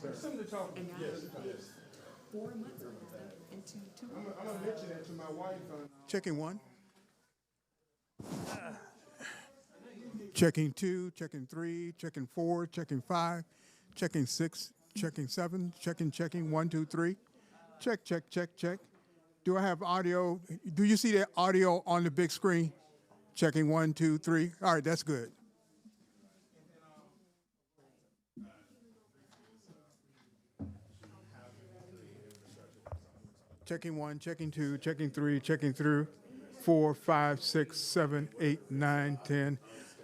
Something to talk about. And now Yes. it's 4 months worth of stuff into 2 I'm months. gonna mention that to my wife. Checking one. Checking two, checking three, checking four, checking five, checking six, checking seven, checking 1, 2, 3. Check, check, check, check. Do I have audio? Do you see that audio on the big screen? Checking 1, 2, 3. All right, that's good. Checking one, checking two, checking three, checking through 4, 5, 6, 7, 8, 9, 10.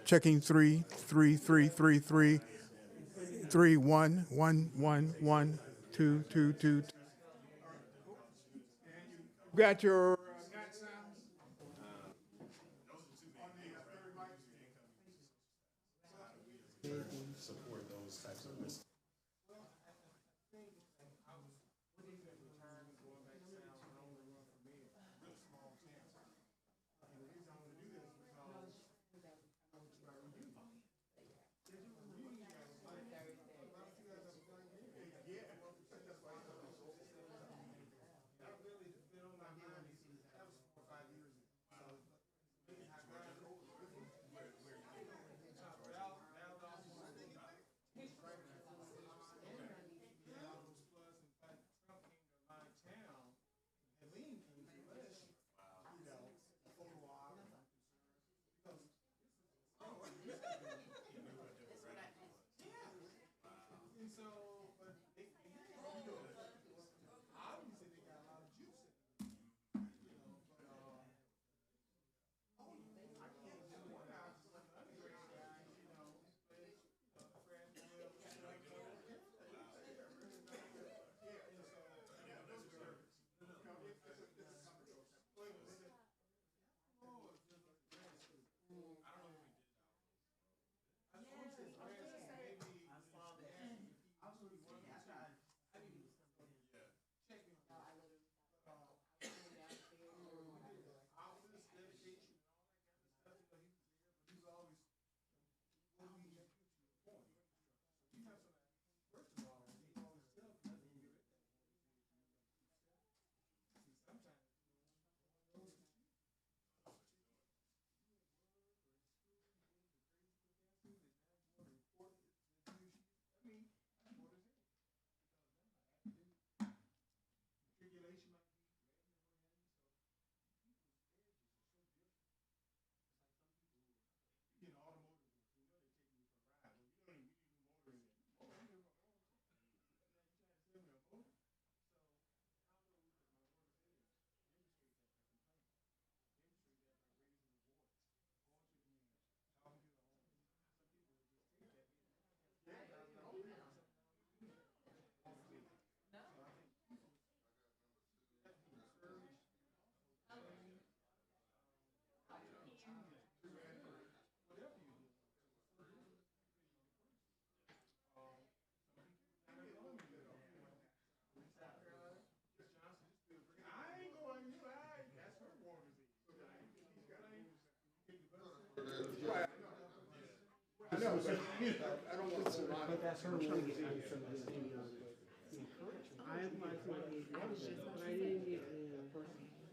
Checking 3, 3, 3, 3, 3, 3, 1, 1, 1, 1, 2, 2, 2. Got your But that's her trying to get out of some of this video. I applied for it, but I didn't get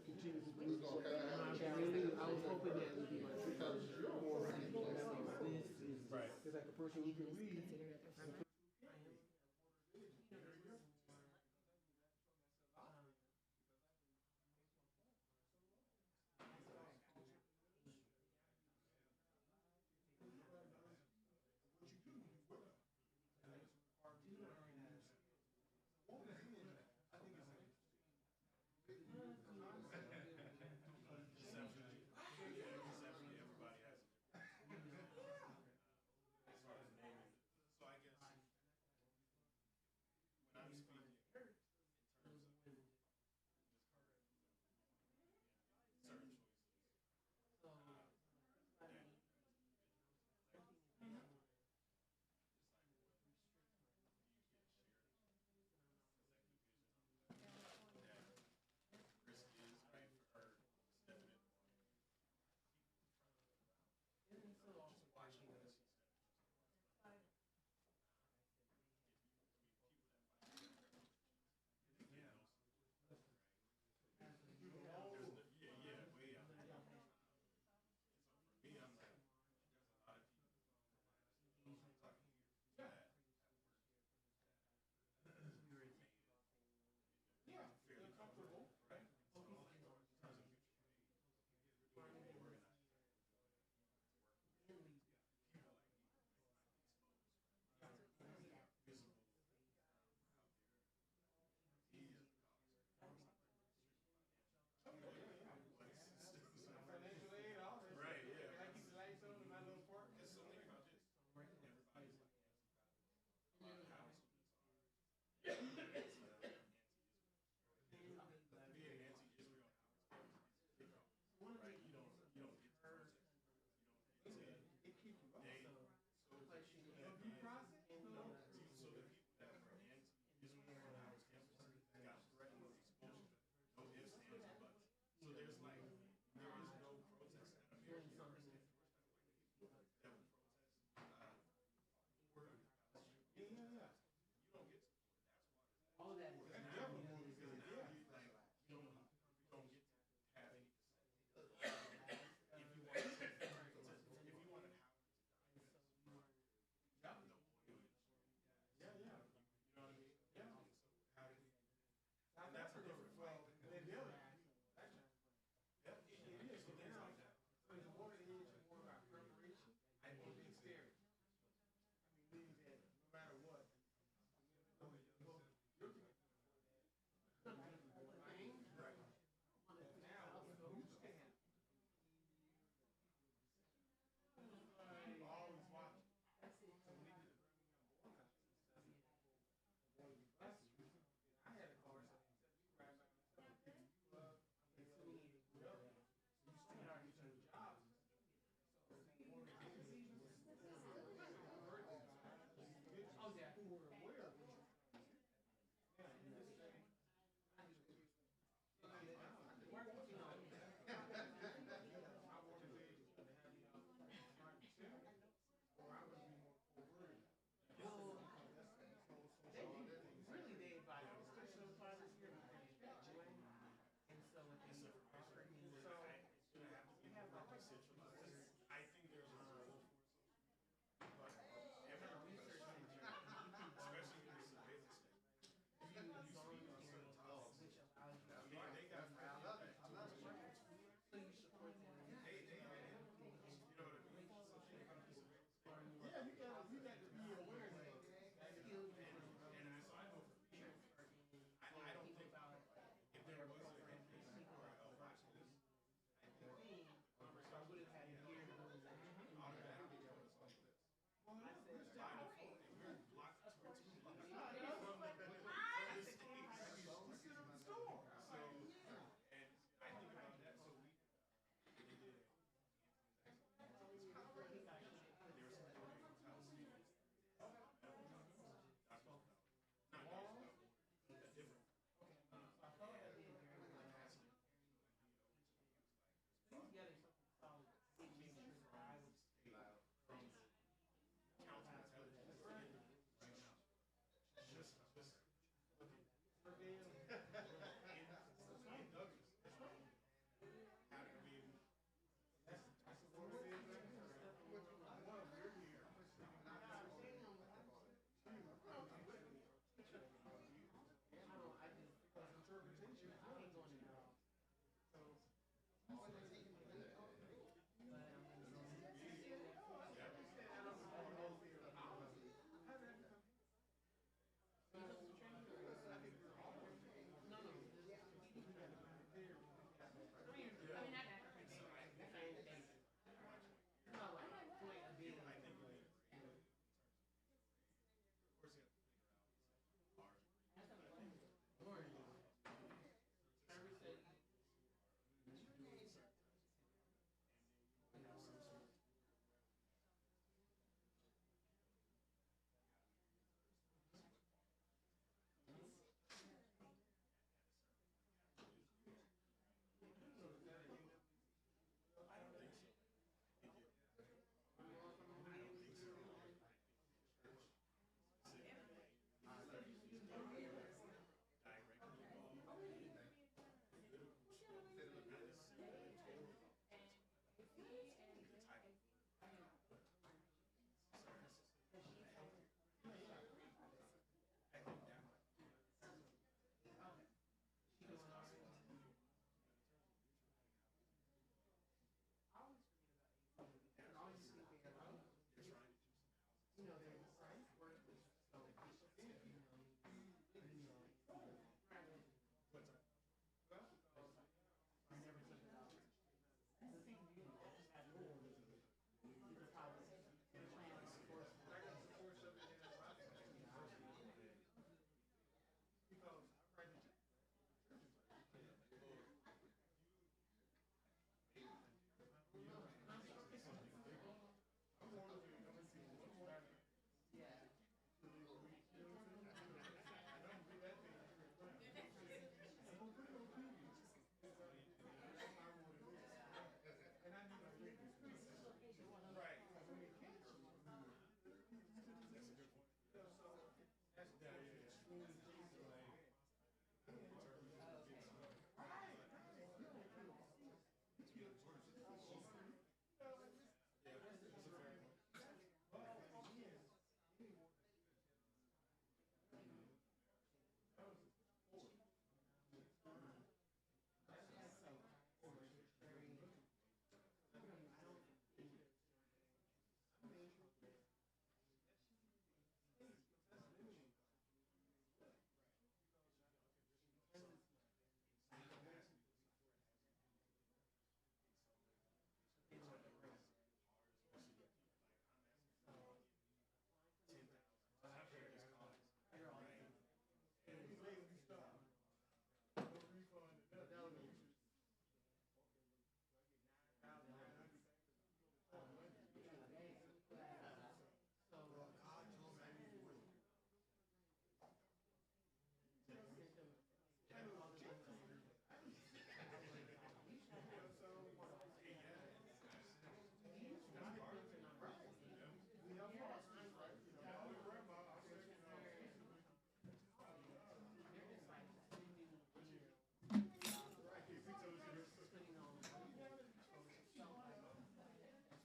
continue to do so. I was hoping that would be my more this is like a person who can lead.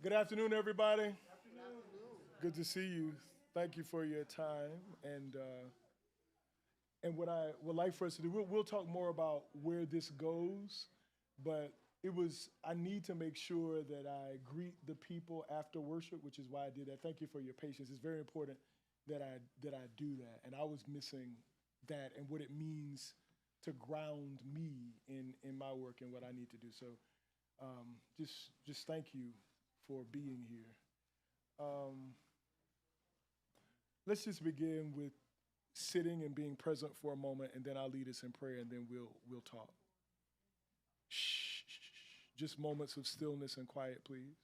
Good afternoon, everybody. Good to see you. Thank you for your time. And what I would like for us to do, we'll talk more about where this goes, but I need to make sure that I greet the people after worship, which is why I did that. Thank you for your patience. It's very important that I do that. And I was missing that and what it means to ground me in my work and what I need to do. So just thank you for being here. Let's just begin with sitting and being present for a moment, and then I'll lead us in prayer, and then we'll talk. Shh. Just moments of stillness and quiet, please.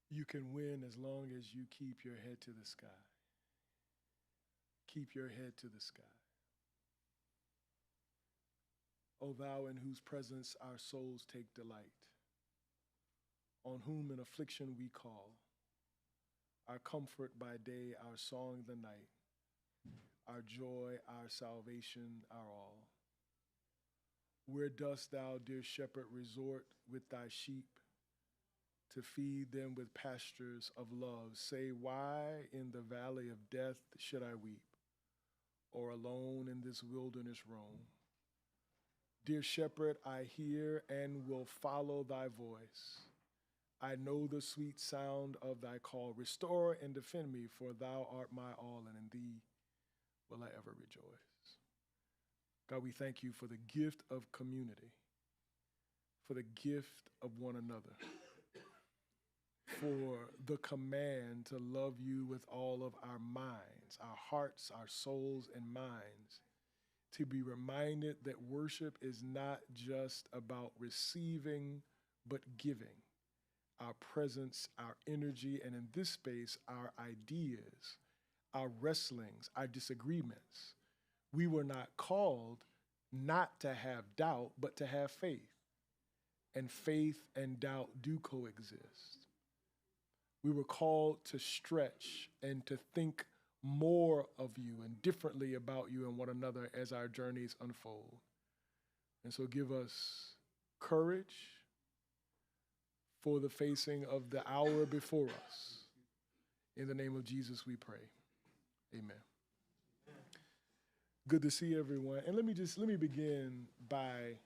You can win as long as you keep your head to the sky. Keep your head to the sky. O thou in whose presence our souls take delight, on whom in affliction we call, our comfort by day, our song the night, our joy, our salvation, our all. Where dost thou, dear shepherd, resort with thy sheep to feed them with pastures of love? Say, why in the valley of death should I weep, or alone in this wilderness roam? Dear shepherd, I hear and will follow thy voice. I know the sweet sound of thy call. Restore and defend me, for thou art my all, and in thee will I ever rejoice. God, we thank you for the gift of community, for the gift of one another, for the command to love you with all of our minds, our hearts, our souls, and minds, to be reminded that worship is not just about receiving, but giving. Our presence, our energy, and in this space, our ideas, our wrestlings, our disagreements. We were not called not to have doubt, but to have faith. And faith and doubt do coexist. We were called to stretch and to think more of you and differently about you and one another as our journeys unfold. And so give us courage for the facing of the hour before us. In the name of Jesus we pray. Amen. Good to see everyone. And let me begin by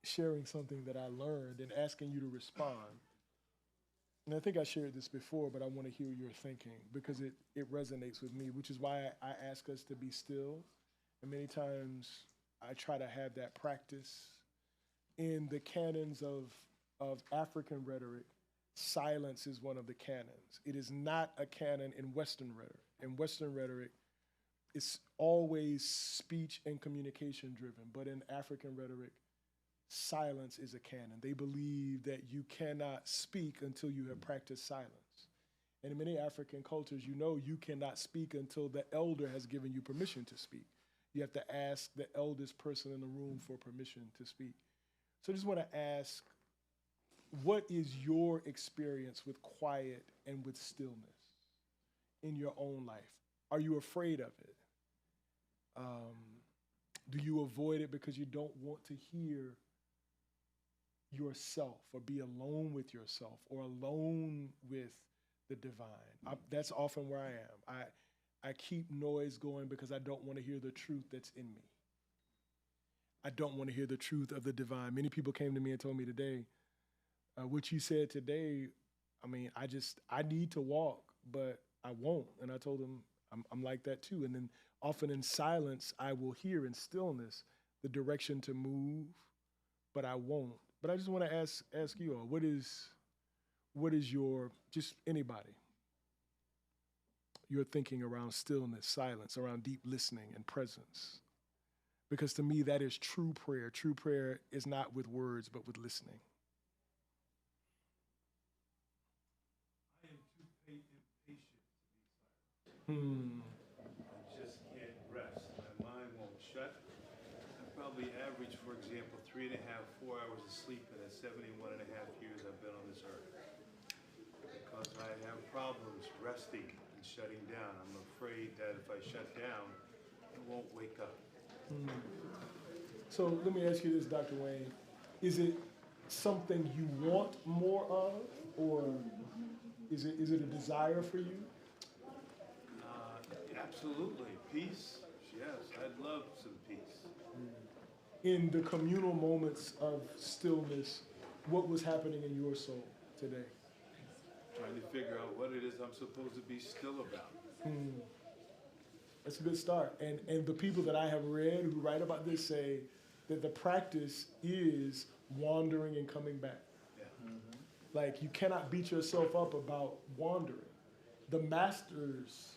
sharing something that I learned and asking you to respond. And I think I shared this before, but I want to hear your thinking because it resonates with me, which is why I ask us to be still. And many times I try to have that practice. In the canons of African rhetoric, silence is one of the canons. It is not a canon in Western rhetoric. In Western rhetoric, it's always speech and communication driven, but in African rhetoric, silence is a canon. They believe that you cannot speak until you have practiced silence. And in many African cultures, you know you cannot speak until the elder has given you permission to speak. You have to ask the eldest person in the room for permission to speak. So I just want to ask, what is your experience with quiet and with stillness in your own life? Are you afraid of it? Do you avoid it because you don't want to hear yourself or be alone with yourself or alone with the divine? That's often where I am. I keep noise going because I don't want to hear the truth that's in me. I don't want to hear the truth of the divine. Many people came to me and told me today, what you said today, I mean, I need to walk, but I won't. And I told them, I'm like that too. And then often in silence, I will hear in stillness the direction to move, but I won't. But I just want to ask you all, what is your, just anybody, your thinking around stillness, silence, around deep listening and presence? Because to me, that is true prayer. True prayer is not with words, but with listening. I am too impatient to be silent. I just can't rest. My mind won't shut. I probably average, for example, 3.5, 4 hours of sleep in the 71 and a half years I've been on this earth. Because I have problems resting and shutting down. I'm afraid that if I shut down, I won't wake up. So let me ask you this, Dr. Wayne. Is it something you want more of, or is it a desire for you? Absolutely. Peace. Yes, I'd love some peace. In the communal moments of stillness, what was happening in your soul today? Trying to figure out what it is I'm supposed to be still about. That's a good start. And the people that I have read who write about this say that the practice is wandering and coming back. Yeah. Like, you cannot beat yourself up about wandering. The masters,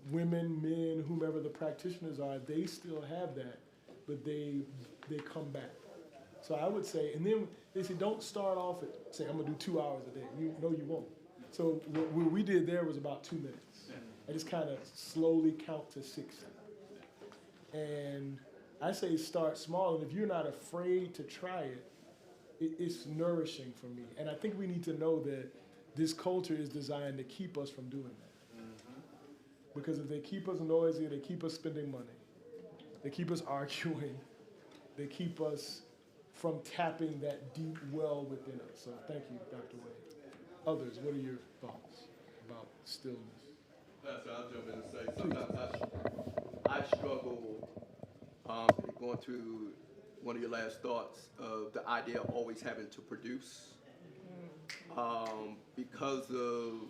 women, men, whomever the practitioners are, they still have that, but they come back. So I would say, and then they say, don't start off at, say, I'm gonna do 2 hours a day. You know you won't. So what we did there was about 2 minutes. I just kind of slowly count to 60. And I say start small, and if you're not afraid to try it, it's nourishing for me. And I think we need to know that this culture is designed to keep us from doing that. Because if they keep us noisy, they keep us spending money, they keep us arguing, they keep us from tapping that deep well within us. So thank you, Dr. Wayne. Others, what are your thoughts about stillness? Pastor, I'll jump in and say sometimes I struggle going to one of your last thoughts of the idea of always having to produce because of,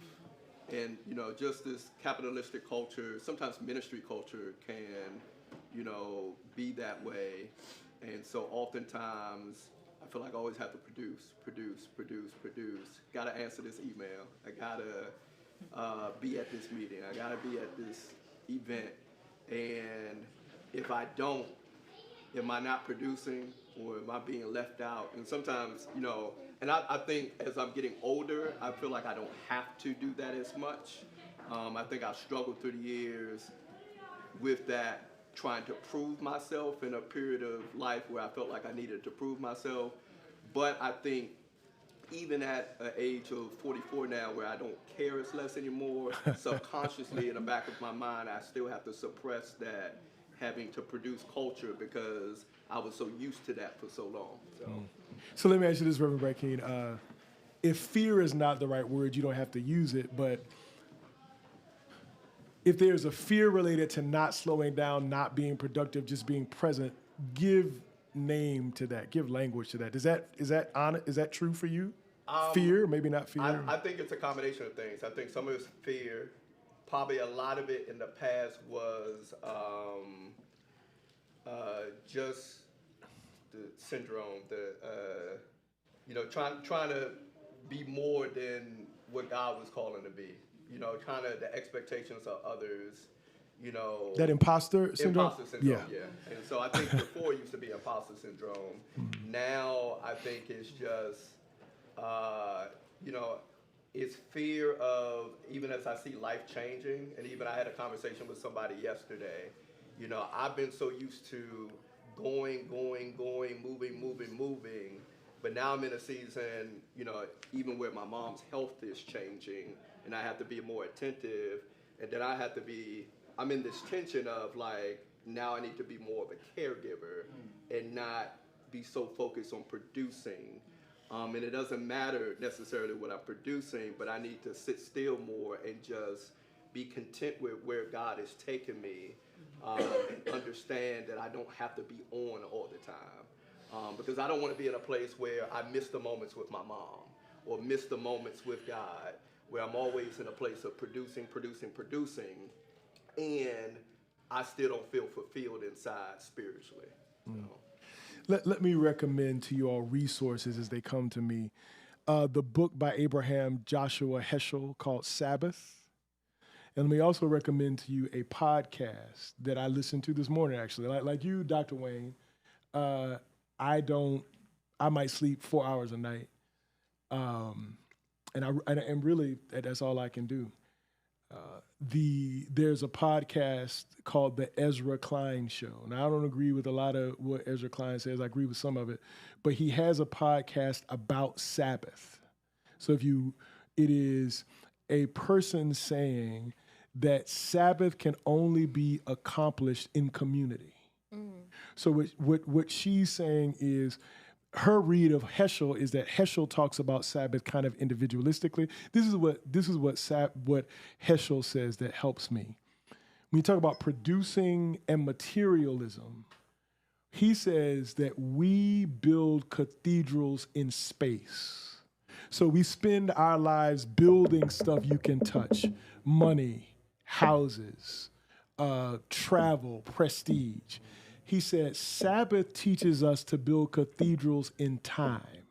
and you know, just this capitalistic culture. Sometimes ministry culture can, you know, be that way, and so oftentimes I feel like I always have to produce. Got to answer this email. I gotta be at this meeting. I gotta be at this event. And if I don't, am I not producing or am I being left out? And sometimes, you know, and I think as I'm getting older, I feel like I don't have to do that as much. I think I've struggled through the years with that, trying to prove myself in a period of life where I felt like I needed to prove myself. But I think even at an age of 44 now, where I don't care as less anymore, subconsciously in the back of my mind, I still have to suppress that having to produce culture because I was so used to that for so long. So let me ask you this, Reverend Brackeen. If fear is not the right word, you don't have to use it, but if there's a fear related to not slowing down, not being productive, just being present, give name to that, give language to that. Is that true for you? Fear, maybe not fear. I think it's a combination of things. I think some of it's fear. Probably a lot of it in the past was just the syndrome, trying to be more than what God was calling to be. You know, the expectations of others. You know, that imposter syndrome? Imposter syndrome, yeah. And so I think before it used to be imposter syndrome. Now I think it's just, it's fear of, even as I see life changing, and even I had a conversation with somebody yesterday, you know, I've been so used to going, moving, but now I'm in a season, you know, even where my mom's health is changing, and I have to be more attentive, and then I'm in this tension of like, now I need to be more of a caregiver and not be so focused on producing. And it doesn't matter necessarily what I'm producing, but I need to sit still more and just be content with where God has taken me, and understand that I don't have to be on all the time. Because I don't want to be in a place where I miss the moments with my mom or miss the moments with God, where I'm always in a place of producing, and I still don't feel fulfilled inside spiritually. You know? Let me recommend to you all resources as they come to me. The book by Abraham Joshua Heschel called Sabbath. And let me also recommend to you a podcast that I listened to this morning, actually. Like you, Dr. Wayne, I might sleep 4 hours a night. And really, that's all I can do. There's a podcast called The Ezra Klein Show. Now, I don't agree with a lot of what Ezra Klein says. I agree with some of it. But he has a podcast about Sabbath. So it is a person saying that Sabbath can only be accomplished in community. So what she's saying is, her read of Heschel is that Heschel talks about Sabbath kind of individualistically. This is what Heschel says that helps me. When you talk about producing and materialism, he says that we build cathedrals in space. So we spend our lives building stuff you can touch: money, houses, travel, prestige. He said, Sabbath teaches us to build cathedrals in time.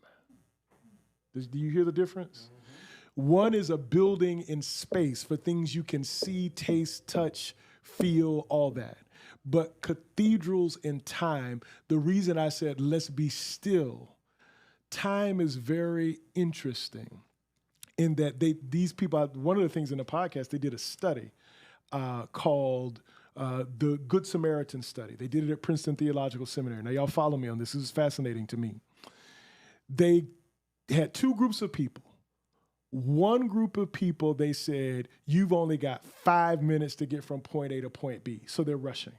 Do you hear the difference? One is a building in space for things you can see, taste, touch, feel, all that. But cathedrals in time, the reason I said let's be still, time is very interesting in that these people, one of the things in the podcast, they did a study called the Good Samaritan study. They did it at Princeton Theological Seminary. Now, y'all follow me on this. This is fascinating to me. They had two groups of people. One group of people, they said, you've only got 5 minutes to get from point A to point B. So they're rushing.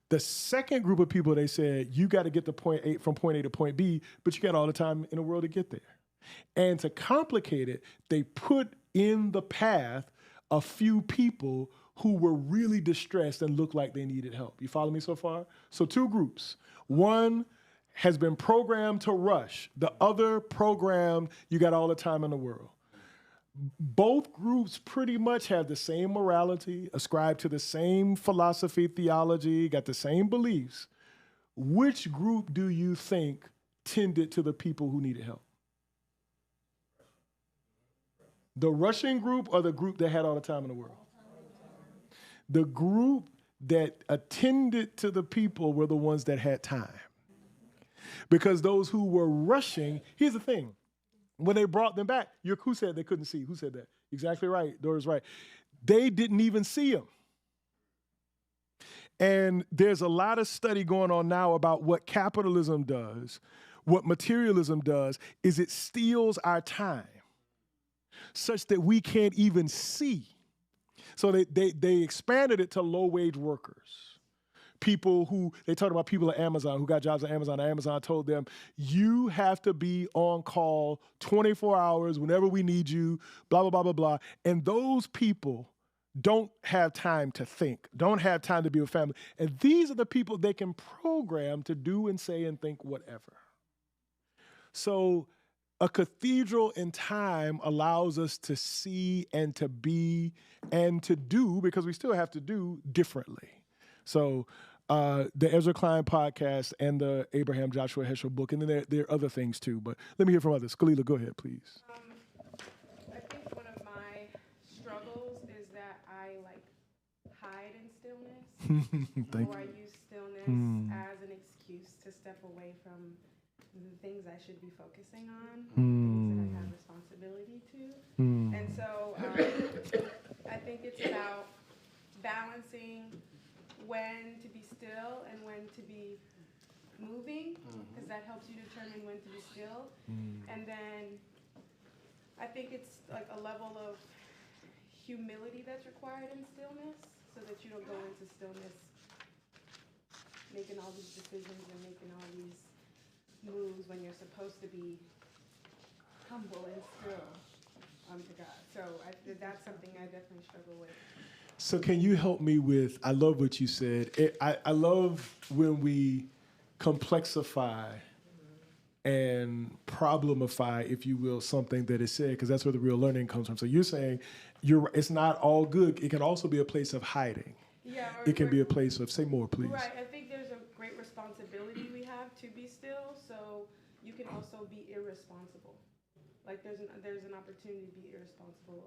The second group of people, they said, you got to get from point A to point B, but you got all the time in the world to get there. And to complicate it, they put in the path a few people who were really distressed and looked like they needed help. You follow me so far? So two groups. One has been programmed to rush. The other programmed, you got all the time in the world. Both groups pretty much have the same morality, ascribe to the same philosophy, theology, got the same beliefs. Which group do you think tended to the people who needed help? The rushing group or the group that had all the time in the world? The group that attended to the people were the ones that had time. Because those who were rushing, here's the thing. When they brought them back, who said they couldn't see? Who said that? Exactly right. Dora's right. They didn't even see him. And there's a lot of study going on now about what capitalism does, what materialism does, is it steals our time such that we can't even see. So they expanded it to low-wage workers. People who, they talked about people at Amazon who got jobs at Amazon. Amazon told them, you have to be on call 24 hours whenever we need you, blah, blah, blah, blah, blah. And those people don't have time to think, don't have time to be with family. And these are the people they can program to do and say and think whatever. So a cathedral in time allows us to see and to be and to do, because we still have to do differently. So the Ezra Klein podcast and the Abraham Joshua Heschel book, and then there are other things too, but let me hear from others. Kalila, go ahead, please. I think one of my struggles is that I hide in stillness, Thank or I you. use stillness as an excuse to step away from the things I should be focusing on, things that I have responsibility to. And so I think it's about balancing when to be still and when to be moving, because that helps you determine when to be still. And then I think it's like a level of humility that's required in stillness, so that you don't go into stillness making all these decisions and making all these moves when you're supposed to be humble and still unto God. So that's something I definitely struggle with. So can you help me with, I love what you said. I love when we complexify and problemify, if you will, something that is said, because that's where the real learning comes from. So you're saying it's not all good. It can also be a place of hiding. Yeah, It can be a place of, say more, please. Right, I think there's a great responsibility we have to be still, so you can also be irresponsible. Like there's an opportunity to be irresponsible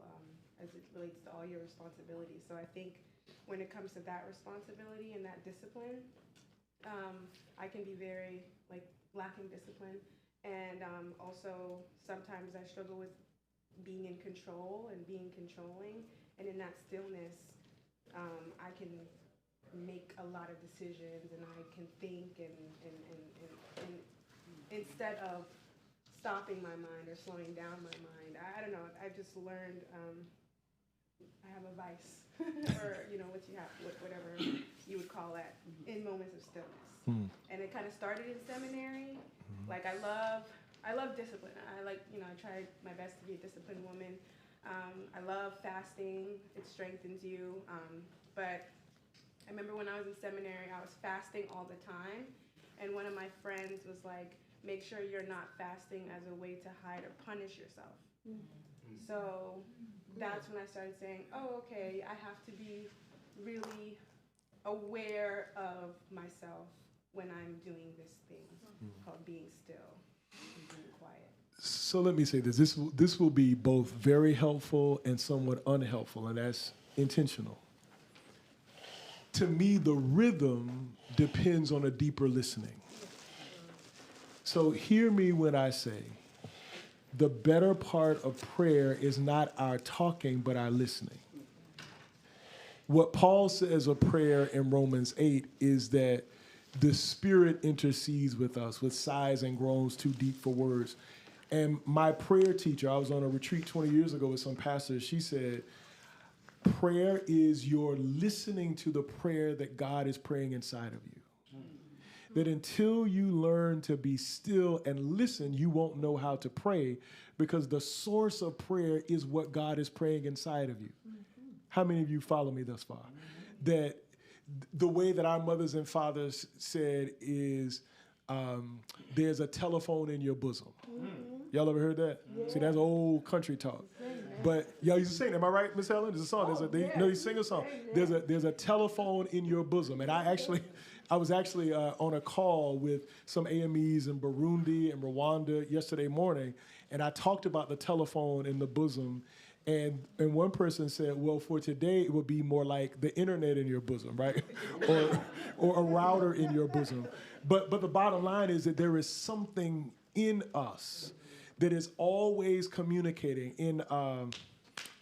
as it relates to all your responsibilities. So I think when it comes to that responsibility and that discipline, I can be very lacking discipline, and also sometimes I struggle with being in control and being controlling, and in that stillness, I can make a lot of decisions, and I can think and instead of stopping my mind or slowing down my mind. I don't know. I've just learned I have a vice, or whatever you would call that, in moments of stillness. And it kind of started in seminary. Like I love discipline. I try my best to be a disciplined woman. I love fasting. It strengthens you. But I remember when I was in seminary, I was fasting all the time, and one of my friends was like, make sure you're not fasting as a way to hide or punish yourself. So that's when I started saying, oh, okay, I have to be really aware of myself when I'm doing this thing called being still and being quiet. So let me say this. This will be both very helpful and somewhat unhelpful, and that's intentional. To me, the rhythm depends on a deeper listening. So hear me when I say, the better part of prayer is not our talking, but our listening. What Paul says of prayer in Romans 8 is that the Spirit intercedes with us with sighs and groans too deep for words. And my prayer teacher, I was on a retreat 20 years ago with some pastors, she said, prayer is your listening to the prayer that God is praying inside of you. That until you learn to be still and listen, you won't know how to pray, because the source of prayer is what God is praying inside of you. How many of you follow me thus far? That the way that our mothers and fathers said is there's a telephone in your bosom. Y'all ever heard that? Yeah. See, that's old country talk. But y'all used to sing, am I right, Miss Helen? There's a song. You sing a song. There's a telephone in your bosom. And I was actually on a call with some AMEs in Burundi and Rwanda yesterday morning, and I talked about the telephone in the bosom. And one person said, well, for today, it would be more like the internet in your bosom, right? or a router in your bosom. But the bottom line is that there is something in us that is always communicating. Can't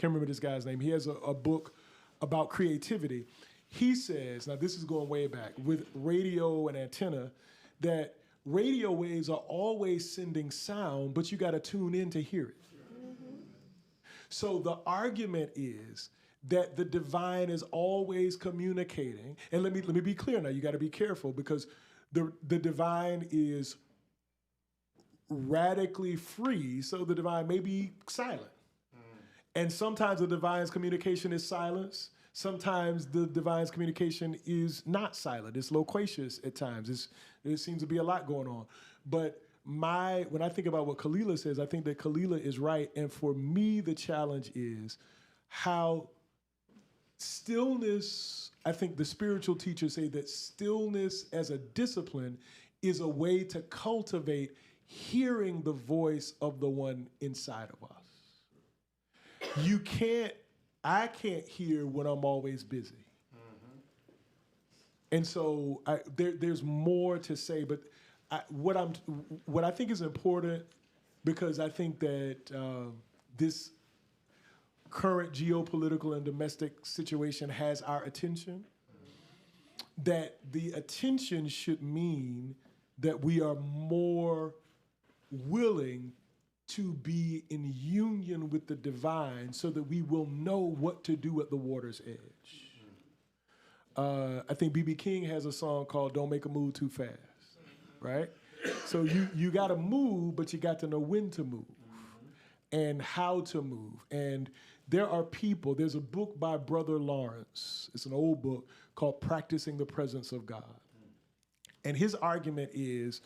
remember this guy's name. He has a book about creativity. He says, now this is going way back, with radio and antenna, that radio waves are always sending sound, but you got to tune in to hear it. So the argument is that the divine is always communicating. And let me be clear now. You got to be careful, because the divine is radically free, so the divine may be silent. And sometimes the divine's communication is silence. Sometimes the divine's communication is not silent. It's loquacious at times. There seems to be a lot going on. But when I think about what Kalila says, I think that Kalila is right. And for me, the challenge is how stillness, I think the spiritual teachers say that stillness as a discipline is a way to cultivate hearing the voice of the one inside of us. I can't hear when I'm always busy. And so there's more to say, but what I think is important, because I think that this current geopolitical and domestic situation has our attention, that the attention should mean that we are more willing to be in union with the divine so that we will know what to do at the water's edge. I think B.B. King has a song called Don't Make a Move Too Fast, right? So you got to move, but you got to know when to move and how to move. And there are people, there's a book by Brother Lawrence, it's an old book called Practicing the Presence of God. And his argument is,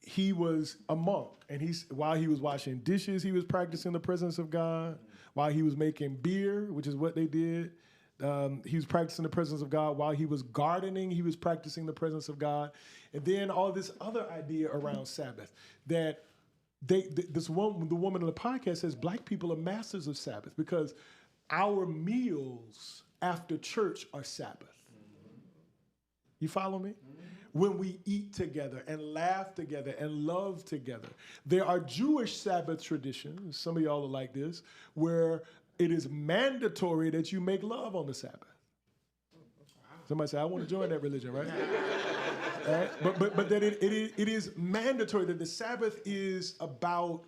he was a monk, and while he was washing dishes, he was practicing the presence of God. While he was making beer, which is what they did, he was practicing the presence of God. While he was gardening, he was practicing the presence of God. And then all this other idea around Sabbath, that the woman on the podcast says black people are masters of Sabbath because our meals after church are Sabbath. You follow me? When we eat together and laugh together and love together. There are Jewish Sabbath traditions, some of y'all are like this, where it is mandatory that you make love on the Sabbath. Somebody say, I want to join that religion, right? Right? But that it is mandatory that the Sabbath is about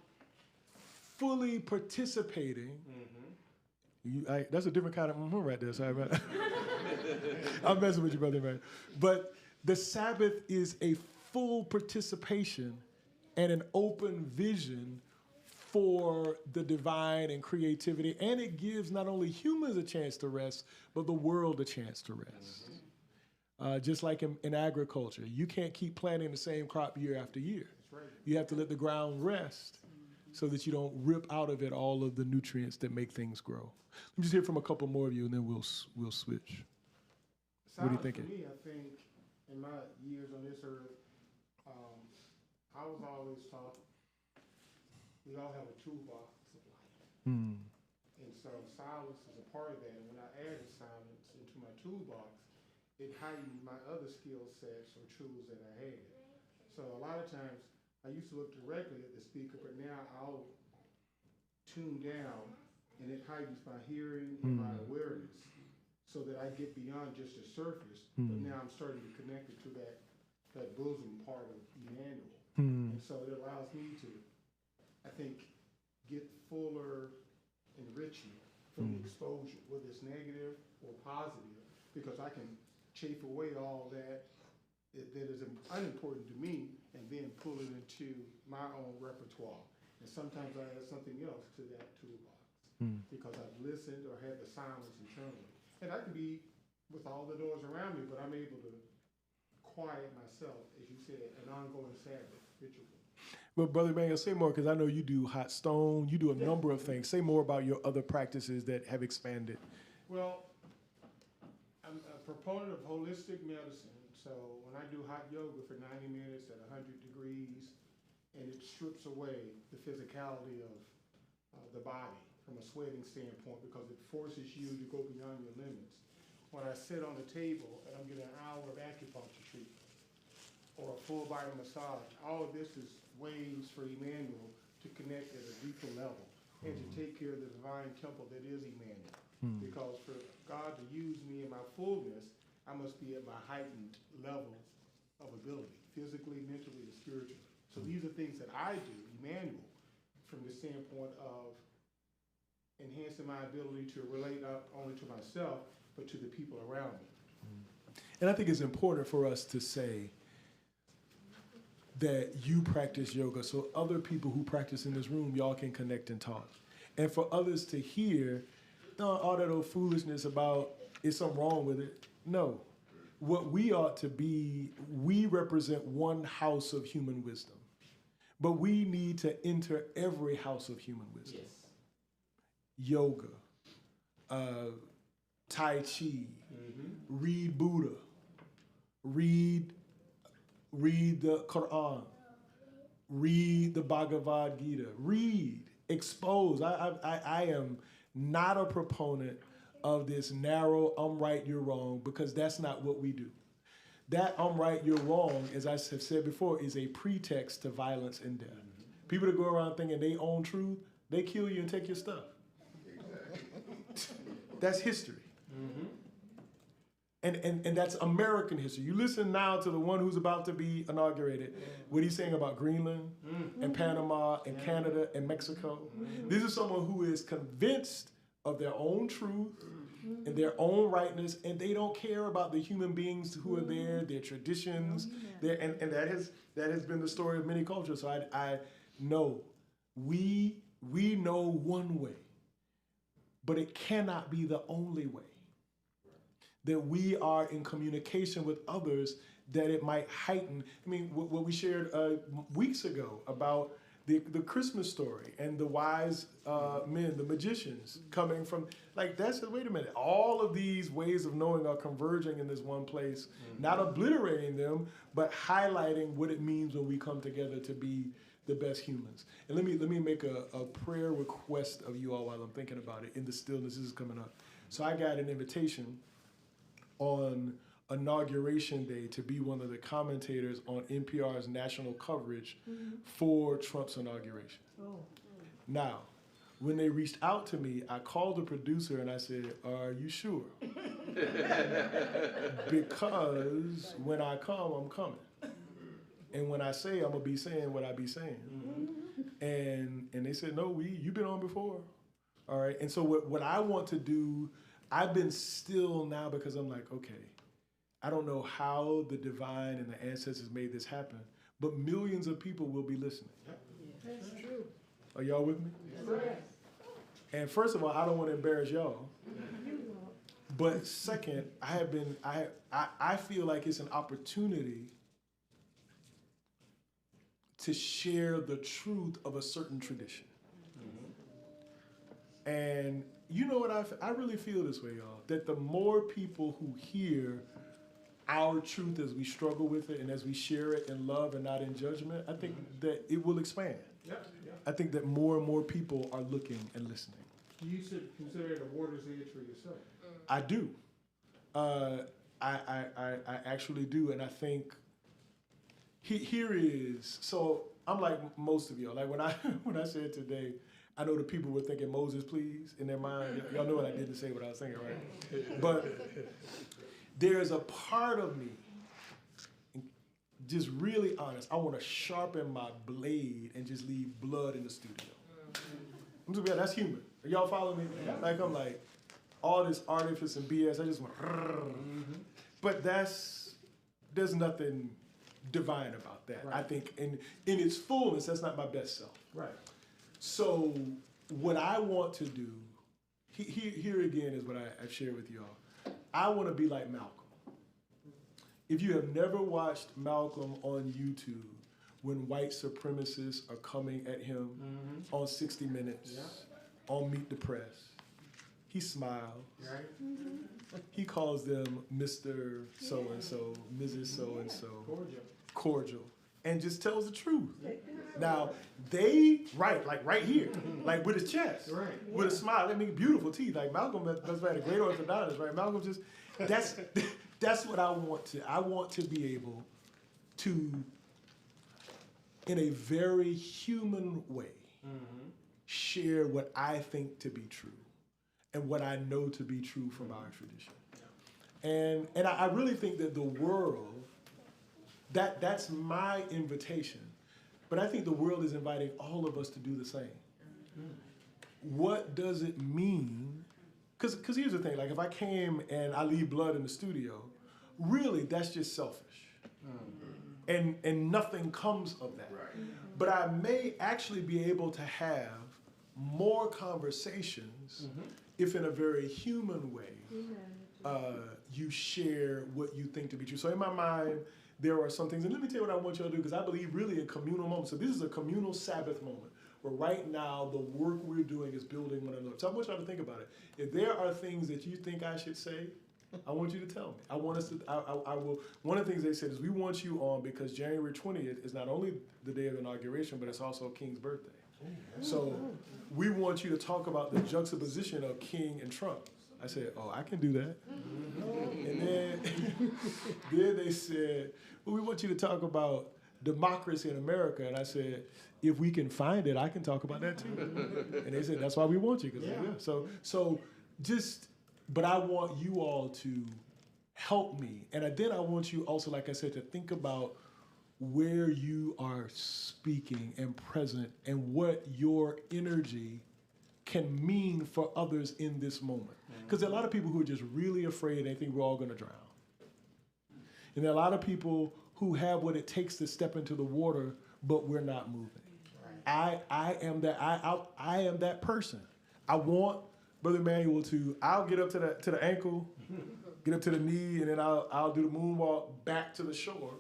fully participating. That's a different kind of right there, sorry, man. I'm messing with you, brother, man. But the Sabbath is a full participation and an open vision for the divine and creativity. And it gives not only humans a chance to rest, but the world a chance to rest. Just like in agriculture, you can't keep planting the same crop year after year. You have to let the ground rest so that you don't rip out of it all of the nutrients that make things grow. Let me just hear from a couple more of you, and then we'll switch. What are you thinking? For me, I think in my years on this earth, I was always taught we all have a toolbox of life. And so silence is a part of that. And when I added silence into my toolbox, it heightened my other skill sets or tools that I had. So a lot of times, I used to look directly at the speaker, but now I'll tune down, and it heightens my hearing and my awareness so that I get beyond just the surface, but now I'm starting to connect it to that bosom part of Emmanuel. And so it allows me to, I think, get fuller enrichment from the exposure, whether it's negative or positive, because I can chafe away all that is unimportant to me and then pull it into my own repertoire. And sometimes I add something else to that toolbox because I've listened or had the silence internally. And I can be with all the doors around me, but I'm able to quiet myself, as you said, an ongoing Sabbath ritual. But Brother Manuel, say more, because I know you do hot stone, you do a number of things. Say more about your other practices that have expanded. Well, I'm a proponent of holistic medicine. So when I do hot yoga for 90 minutes at 100 degrees, and it strips away the physicality of the body from a sweating standpoint because it forces you to go beyond your limits. When I sit on the table and I'm getting an hour of acupuncture treatment or a full body massage, all of this is ways for Emmanuel to connect at a deeper level and to take care of the divine temple that is Emmanuel. Because for God to use me in my fullness, I must be at my heightened level of ability, physically, mentally, and spiritually. So these are things that I do, Emmanuel, from the standpoint of enhancing my ability to relate not only to myself, but to the people around me. And I think it's important for us to say that you practice yoga so other people who practice in this room, y'all can connect and talk. And for others to hear, no, all that old foolishness about is something wrong with it. No. What we ought to be, we represent one house of human wisdom. But we need to enter every house of human wisdom. Yes. Yoga, Tai Chi, read Buddha, read the Quran, read the Bhagavad Gita, read, expose. I am not a proponent of this narrow, I'm right, you're wrong, because that's not what we do. that I'm right, you're wrong, as I have said before, is a pretext to violence and death. People that go around thinking they own truth, they kill you and take your stuff. That's history. And that's American history. You listen now to the one who's about to be inaugurated, what he's saying about Greenland and Panama and Canada and Mexico. This is someone who is convinced of their own truth and their own rightness, and they don't care about the human beings who are there, their traditions, and that has been the story of many cultures. So I know we know one way, but it cannot be the only way. That we are in communication with others, that it might heighten. I mean, what we shared weeks ago about the Christmas story and the wise men, the magicians coming from, like, that's, wait a minute, all of these ways of knowing are converging in this one place, not obliterating them, but highlighting what it means when we come together to be the best humans. And let me make a prayer request of you all while I'm thinking about it in the stillness. This is coming up. So I got an invitation on Inauguration Day to be one of the commentators on NPR's national coverage for Trump's inauguration. Now, when they reached out to me, I called the producer and I said, "Are you sure?" Because when I come, I'm coming. And when I say, I'm gonna be saying what I be saying. And they said, "No, you've been on before." All right, and so what I want to do, I've been still now because I'm like, okay, I don't know how the divine and the ancestors made this happen, but millions of people will be listening. That's true. Are y'all with me? Yes. And first of all, I don't want to embarrass y'all. But second, I feel like it's an opportunity to share the truth of a certain tradition. And you know what, I really feel this way, y'all, that the more people who hear our truth as we struggle with it and as we share it in love and not in judgment, I think that it will expand. I think that more and more people are looking and listening. You should consider it a water's edge for yourself. I do. I actually do, and I think here is, so I'm like most of y'all. Like when I said today, I know the people were thinking Moses, please, in their mind. Y'all know what I didn't say, what I was thinking, right? But there's a part of me, just really honest, I want to sharpen my blade and just leave blood in the studio. I'm just, that's human. Are y'all following me? Like, I'm like, all this artifice and BS, I just went, but there's nothing divine about that. Right. I think in its fullness, that's not my best self. Right. So what I want to do, here again is what I've shared with y'all. I want to be like Malcolm. If you have never watched Malcolm on YouTube, when white supremacists are coming at him on 60 Minutes, on Meet the Press, he smiles. Right. He calls them Mr. So-and-so, Mrs. So-and-so. Cordial. And just tells the truth. Now, like right here, like with his chest, with a smile, I mean, beautiful teeth. Like Malcolm, that's right, a great orthodontist, right? Malcolm just, that's what I want to be able to, in a very human way, share what I think to be true and what I know to be true from our tradition. And I really think that the world, that's my invitation. But I think the world is inviting all of us to do the same. What does it mean? Because here's the thing, like if I came and I leave blood in the studio, really that's just selfish. And nothing comes of that. Right. But I may actually be able to have more conversations if in a very human way you share what you think to be true. So in my mind, there are some things, and let me tell you what I want y'all to do, because I believe really in communal moments. So this is a communal Sabbath moment, where right now the work we're doing is building one another. So I want y'all to think about it. If there are things that you think I should say, I want you to tell me. I want us to, I will, one of the things they said is we want you on because January 20th is not only the day of inauguration, but it's also King's birthday. So we want you to talk about the juxtaposition of King and Trump. I said, oh, I can do that. And then, then they said, well, we want you to talk about democracy in America. And I said, if we can find it, I can talk about that too. And they said, that's why we want you. So just, but I want you all to help me. And then I want you also, like I said, to think about where you are speaking and present and what your energy can mean for others in this moment. Because there are a lot of people who are just really afraid they think we're all going to drown. And there are a lot of people who have what it takes to step into the water, but we're not moving. I am that person. I want Brother Emmanuel to, I'll get up to the ankle, get up to the knee, and then I'll do the moonwalk back to the shore.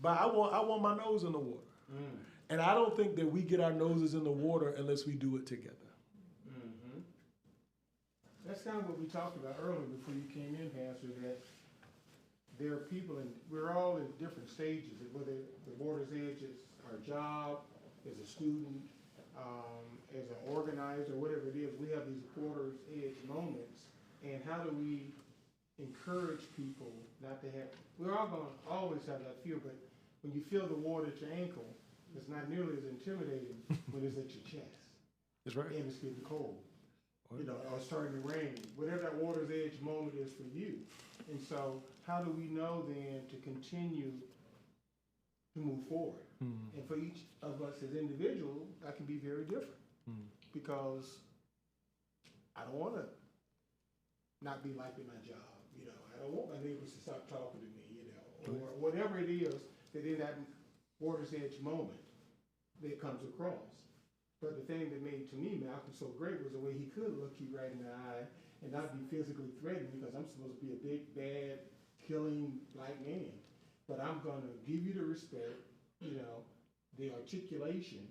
But I want my nose in the water. And I don't think that we get our noses in the water unless we do it together. That's kind of what we talked about earlier before you came in, Pastor, that there are people, and we're all in different stages, whether the water's edge is our job, as a student, as an organizer, whatever it is, we have these water's edge moments, and how do we encourage people not to have, we're all going to always have that feel, but when you feel the water at your ankle, it's not nearly as intimidating when it's at your chest. That's right. And it's getting cold. You know, or it's starting to rain, whatever that water's edge moment is for you. And so how do we know then to continue to move forward? And for each of us as individuals, that can be very different. Because I don't want to not be liking my job, you know. I don't want my neighbors to stop talking to me, you know, or whatever it is that in that water's edge moment that comes across. But the thing that made, to me, Malcolm so great was the way he could look you right in the eye and not be physically threatened, because I'm supposed to be a big, bad, killing black man. But I'm going to give you the respect, you know, the articulation.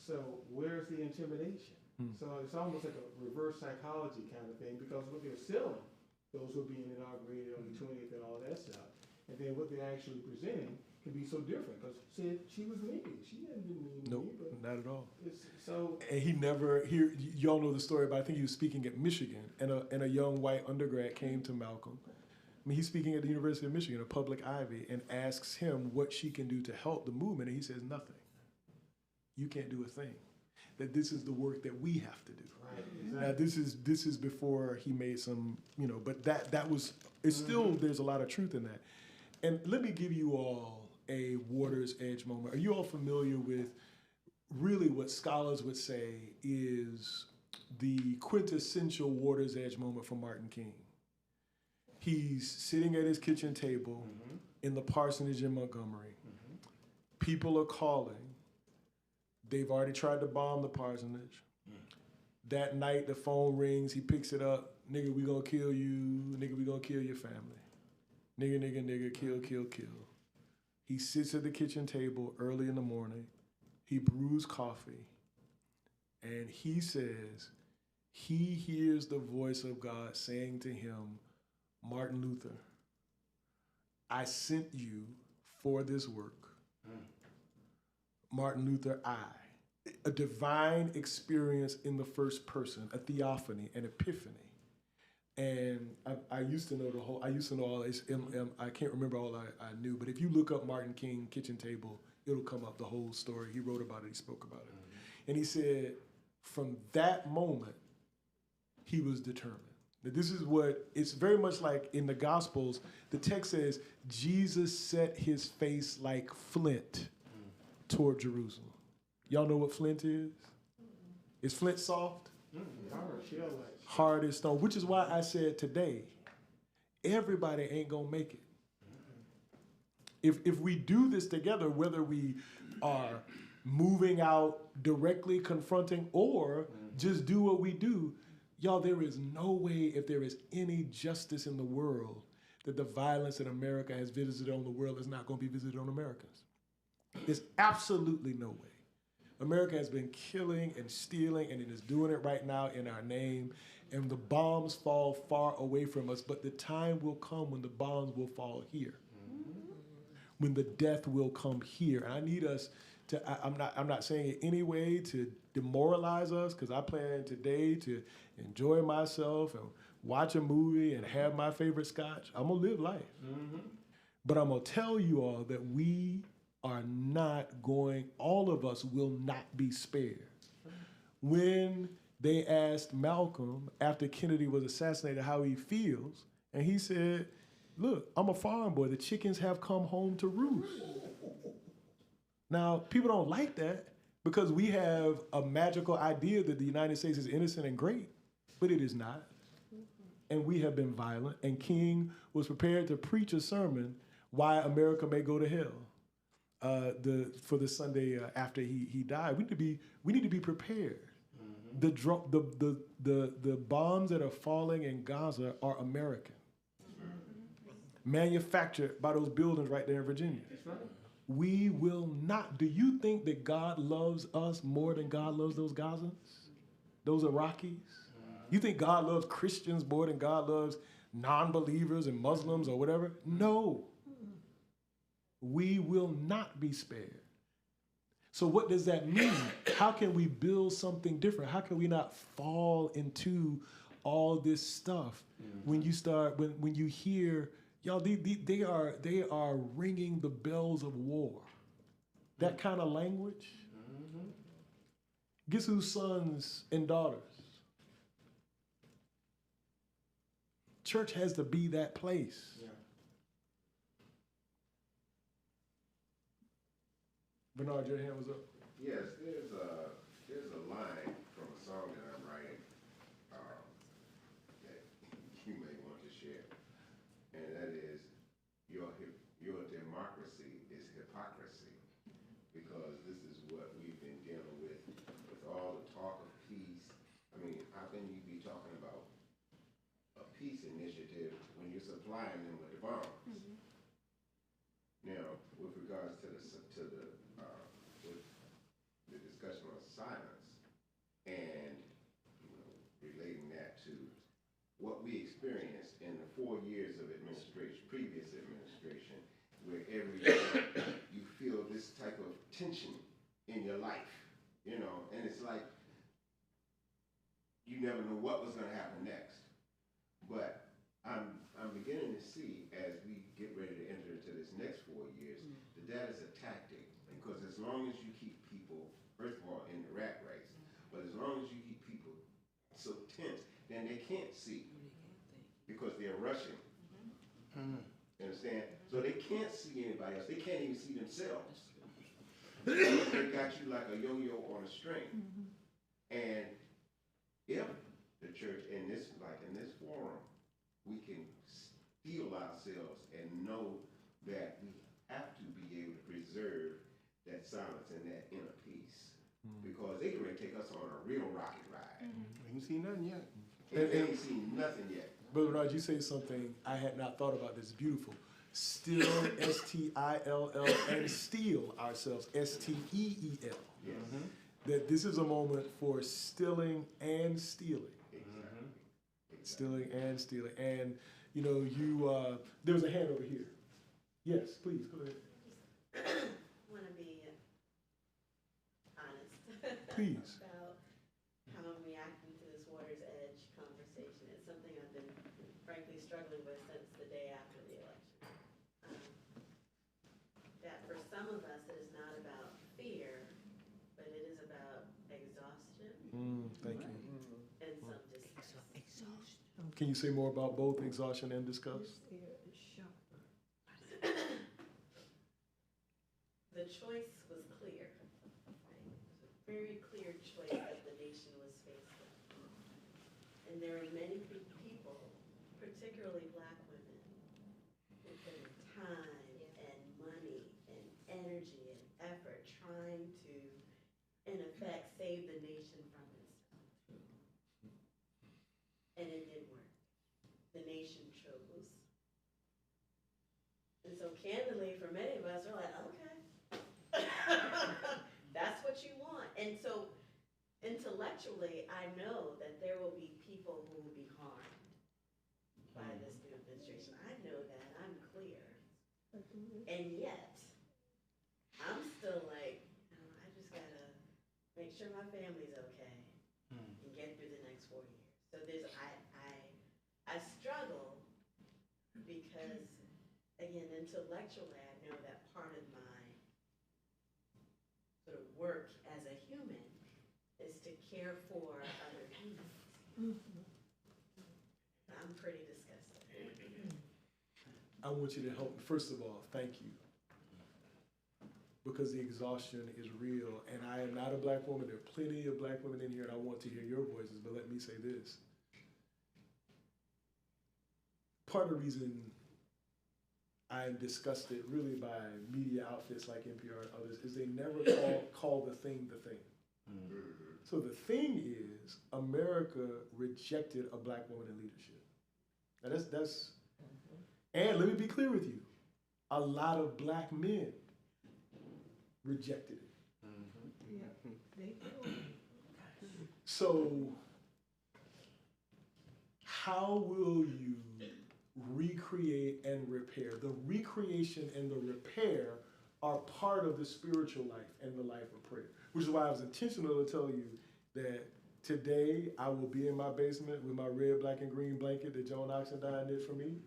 So where's the intimidation? So it's almost like a reverse psychology kind of thing, because what they're selling, those who are being inaugurated on the 20th and all that stuff, and then what they're actually presenting can be so different, because she was mean. She hadn't been mean to me. But not at all. So, and he never, y'all know the story, but I think he was speaking at Michigan, and a young white undergrad came to Malcolm. I mean, he's speaking at the University of Michigan, a public Ivy, and asks him what she can do to help the movement, and he says, nothing. You can't do a thing. That this is the work that we have to do. right, exactly. Now, this is before he made some, you know, but that was, it's still, there's a lot of truth in that. And let me give you all a water's edge moment. Are you all familiar with really what scholars would say is the quintessential water's edge moment for Martin King? He's sitting at his kitchen table in the parsonage in Montgomery. People are calling. They've already tried to bomb the parsonage. That night, the phone rings. He picks it up. Nigga, we gonna kill you. Nigga, we gonna kill your family. Nigga, nigga, nigga, kill, kill, kill. He sits at the kitchen table early in the morning. He brews coffee. And he says he hears the voice of God saying to him, Martin Luther, I sent you for this work. Martin Luther, a divine experience in the first person, a theophany, an epiphany. And I used to know all this, I can't remember all I knew, but if you look up Martin King kitchen table, it'll come up, the whole story. He wrote about it, he spoke about it. And he said, from that moment, he was determined. Now, this is what, it's very much like in the Gospels, the text says, Jesus set his face like flint toward Jerusalem. Y'all know what flint is? Is flint soft? Hard as stone, which is why I said today, everybody ain't gonna make it. If we do this together, whether we are moving out directly confronting or just do what we do, y'all, there is no way, if there is any justice in the world, that the violence that America has visited on the world is not gonna be visited on Americans. There's absolutely no way. America has been killing and stealing, and it is doing it right now in our name. And the bombs fall far away from us, but the time will come when the bombs will fall here. When the death will come here. And I need us to, I'm not saying it any way to demoralize us, because I plan today to enjoy myself and watch a movie and have my favorite scotch. I'm going to live life. But I'm going to tell you all that we are not going, all of us will not be spared. When they asked Malcolm after Kennedy was assassinated how he feels, and he said, look, I'm a farm boy. The chickens have come home to roost. Now, people don't like that because we have a magical idea that the United States is innocent and great, but it is not. And we have been violent, and King was prepared to preach a sermon, Why America May Go to Hell, for the Sunday after he died. We need to be prepared. The bombs that are falling in Gaza are American, manufactured by those buildings right there in Virginia. We will not. Do you think that God loves us more than God loves those Gazans, those Iraqis? You think God loves Christians more than God loves non-believers and Muslims or whatever? No. We will not be spared. So what does that mean? How can we build something different? How can we not fall into all this stuff when you start, when you hear, y'all, they are ringing the bells of war. That kind of language. Guess whose sons and daughters? Church has to be that place. Yeah. Bernard, your hand was up. Yes, there's a line from a song that I'm writing that you may want to share, and that is your democracy is hypocrisy, because this is what we've been dealing with all the talk of peace. I mean, how can you be talking about a peace initiative when you're supplying them with the bombs? Now, with regards to the discussion on silence and relating that to what we experienced in the 4 years of previous administration, where every day you feel this type of tension in your life, and it's like you never know what was going to happen next. But I'm beginning to see, as we get ready to enter into this next 4 years, that is a tactic, because as long as you keep people, first of all, in the rat race, but as long as you keep people so tense, then they can't see, because they're rushing. You understand? So they can't see anybody else. They can't even see themselves. They got you like a yo-yo on a string. And if the church, in this forum, we can steel ourselves and know that we have to be able to preserve that silence and that inner peace, because they can take us on a real rocket ride. Ain't seen nothing yet. They ain't seen nothing yet. Brother Bernard, you say something I had not thought about. This beautiful. Still, Still, and steel ourselves, Steel. Yes. That this is a moment for stilling and stealing. Exactly. Stilling and stealing. And, there was a hand over here. Yes, please, go ahead. I want to be honest Please. about how I'm reacting to this Water's Edge conversation. It's something I've been frankly struggling with since the day after the election. That for some of us it is not about fear, but it is about exhaustion Thank you. and some disgust. Can you say more about both exhaustion and disgust? The choice was clear. Right? It was a very clear choice that the nation was faced with. And there are many people, particularly Black women, who put in time and money and energy and effort trying to, in effect, save the nation from itself. And it didn't work. The nation chose. And so candidly, for many of us, we're like, okay. That's what you want. And so intellectually, I know that there will be people who will be harmed by this new administration. I know that. I'm clear. And yet, I'm still like, I just got to make sure my family's okay and get through the next 4 years. So again, intellectually, I know that part of my sort of work as a human is to care for other humans. I'm pretty disgusted. I want you to help me. First of all, thank you. Because the exhaustion is real, and I am not a black woman. There are plenty of black women in here, and I want to hear your voices, but let me say this. Part of the reason I am disgusted really by media outfits like NPR and others is they never call the thing the thing. So the thing is, America rejected a black woman in leadership. Now that's and let me be clear with you, a lot of black men rejected it. So how will you recreate and repair? The recreation and the repair are part of the spiritual life and the life of prayer, which is why I was intentional to tell you that today I will be in my basement with my red, black, and green blanket that Joan Oxendine knit for me,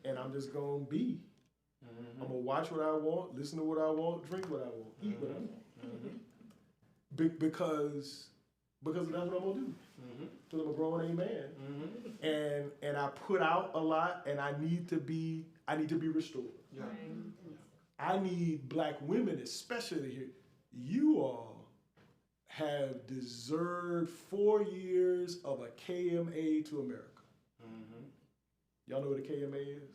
and I'm just gonna be. I'm gonna watch what I want, listen to what I want, drink what I want, eat what I want. Because that's what I'm gonna do. Because I'm a grown man, and I put out a lot, and I need to be restored. Yeah. I need black women, especially to hear you all have deserved 4 years of a KMA to America. Y'all know what a KMA is?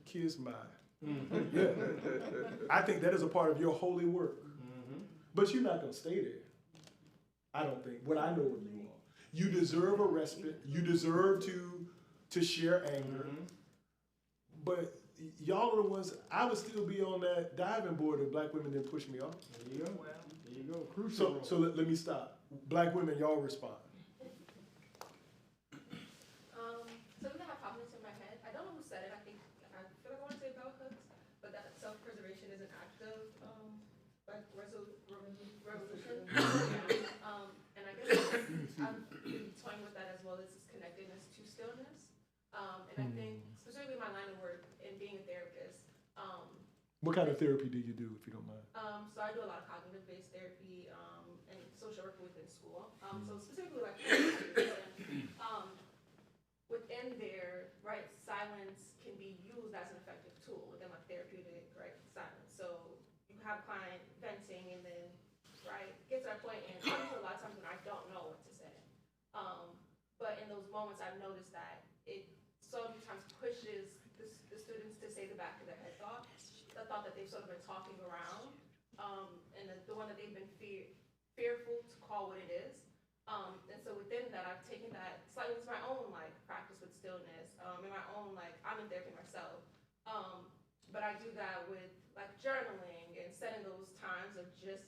Kiss my. Yeah. I think that is a part of your holy work. But you're not going to stay there. I don't think. What I know of you all. You deserve a respite. You deserve to share anger. But y'all are the ones, I would still be on that diving board if black women didn't push me off. There you go. There you go. Crucial. So let me stop. Black women, y'all respond. Something that popped into my head, I don't know who said it, I feel like I want to say bell hooks, but that self-preservation is an act of like revolution. And I guess I've been toying with that as well as this connectedness to stillness. And I think specifically my line of work in being a therapist. What kind of therapy do you do, if you don't mind? So I do a lot of cognitive-based therapy and social work within school. So specifically like within there, right, silence can be used as an effective tool within like therapeutic, right, silence. So you have a client venting and then, right, get to that point, and obviously a lot of times when I don't know what to say. But in those moments I've noticed that it sometimes pushes the students to say the back of their head thought, the thought that they've sort of been talking around, and the one that they've been fearful to call what it is. And so within that, I've taken that slightly to my own like practice with stillness, in my own like I'm in therapy myself, but I do that with like journaling and setting those times of just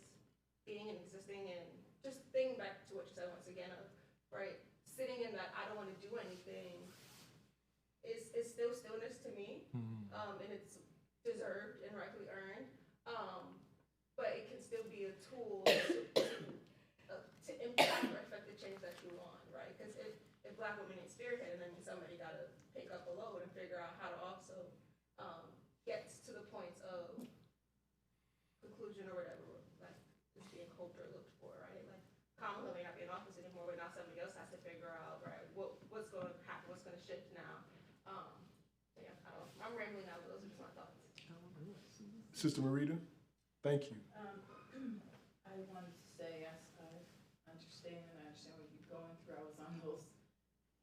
being and existing and just thinking back to what you said once again of right sitting in that I don't want to do anything is still stillness to me, and it's deserved and rightfully earned, but it can still be a tool to impact or affect the change that you want, right? Because if black women ain't spearheading, then somebody got to pick up a load and figure out how to also get to the points of conclusion or whatever, like is being hoped or looked for, right? Like Kamala may not be in office anymore, but now somebody else has to figure out, right, what's going to happen, what's going to shift now. So yeah, I don't know. I'm rambling now, but those are just my thoughts. Sister Marita, thank you. I wanted to say, I understand what you're going through. I was on those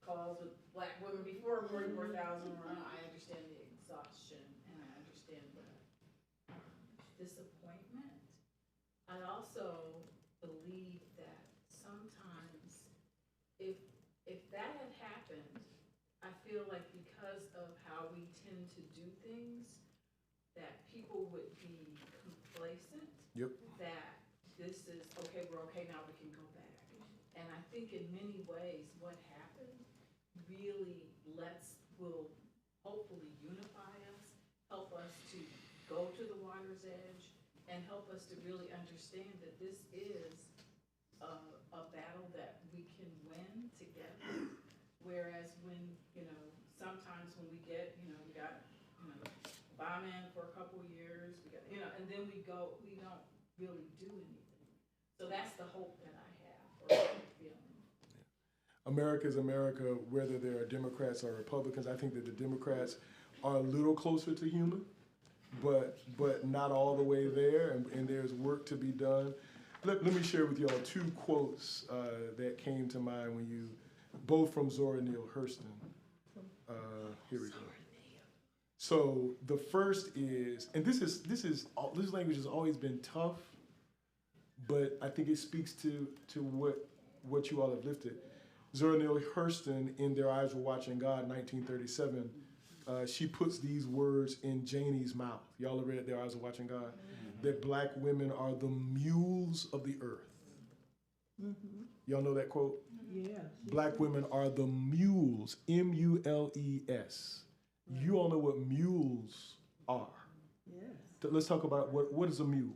calls with black women before 44,000 were on. I understand the exhaustion and I understand the disappointment. I also believe that sometimes if that had happened, I feel like because of how we tend to do things, that people would be complacent. Yep. That this is, okay, we're okay, now we can go back. And I think in many ways what happened really will hopefully unify us, help us to go to the water's edge, and help us to really understand that this is a battle that we can win together. Whereas when, sometimes when we get, we got, a Obama in for a couple of years, we got, and then we don't really do anything. So that's the hope that I have, or feeling. America is America, whether there are Democrats or Republicans. I think that the Democrats are a little closer to human, but not all the way there, and there's work to be done. Let me share with y'all two quotes that came to mind when you, both from Zora Neale Hurston. Here we go. So the first is, and this language has always been tough, but I think it speaks to what you all have lifted. Zora Neale Hurston, in Their Eyes Were Watching God, 1937, she puts these words in Janie's mouth. Y'all have read Their Eyes Were Watching God? Mm-hmm. That black women are the mules of the earth. Mm-hmm. Y'all know that quote? Yeah. Black women are the mules, M-U-L-E-S. You all know what mules are. Yes. Let's talk about what is a mule.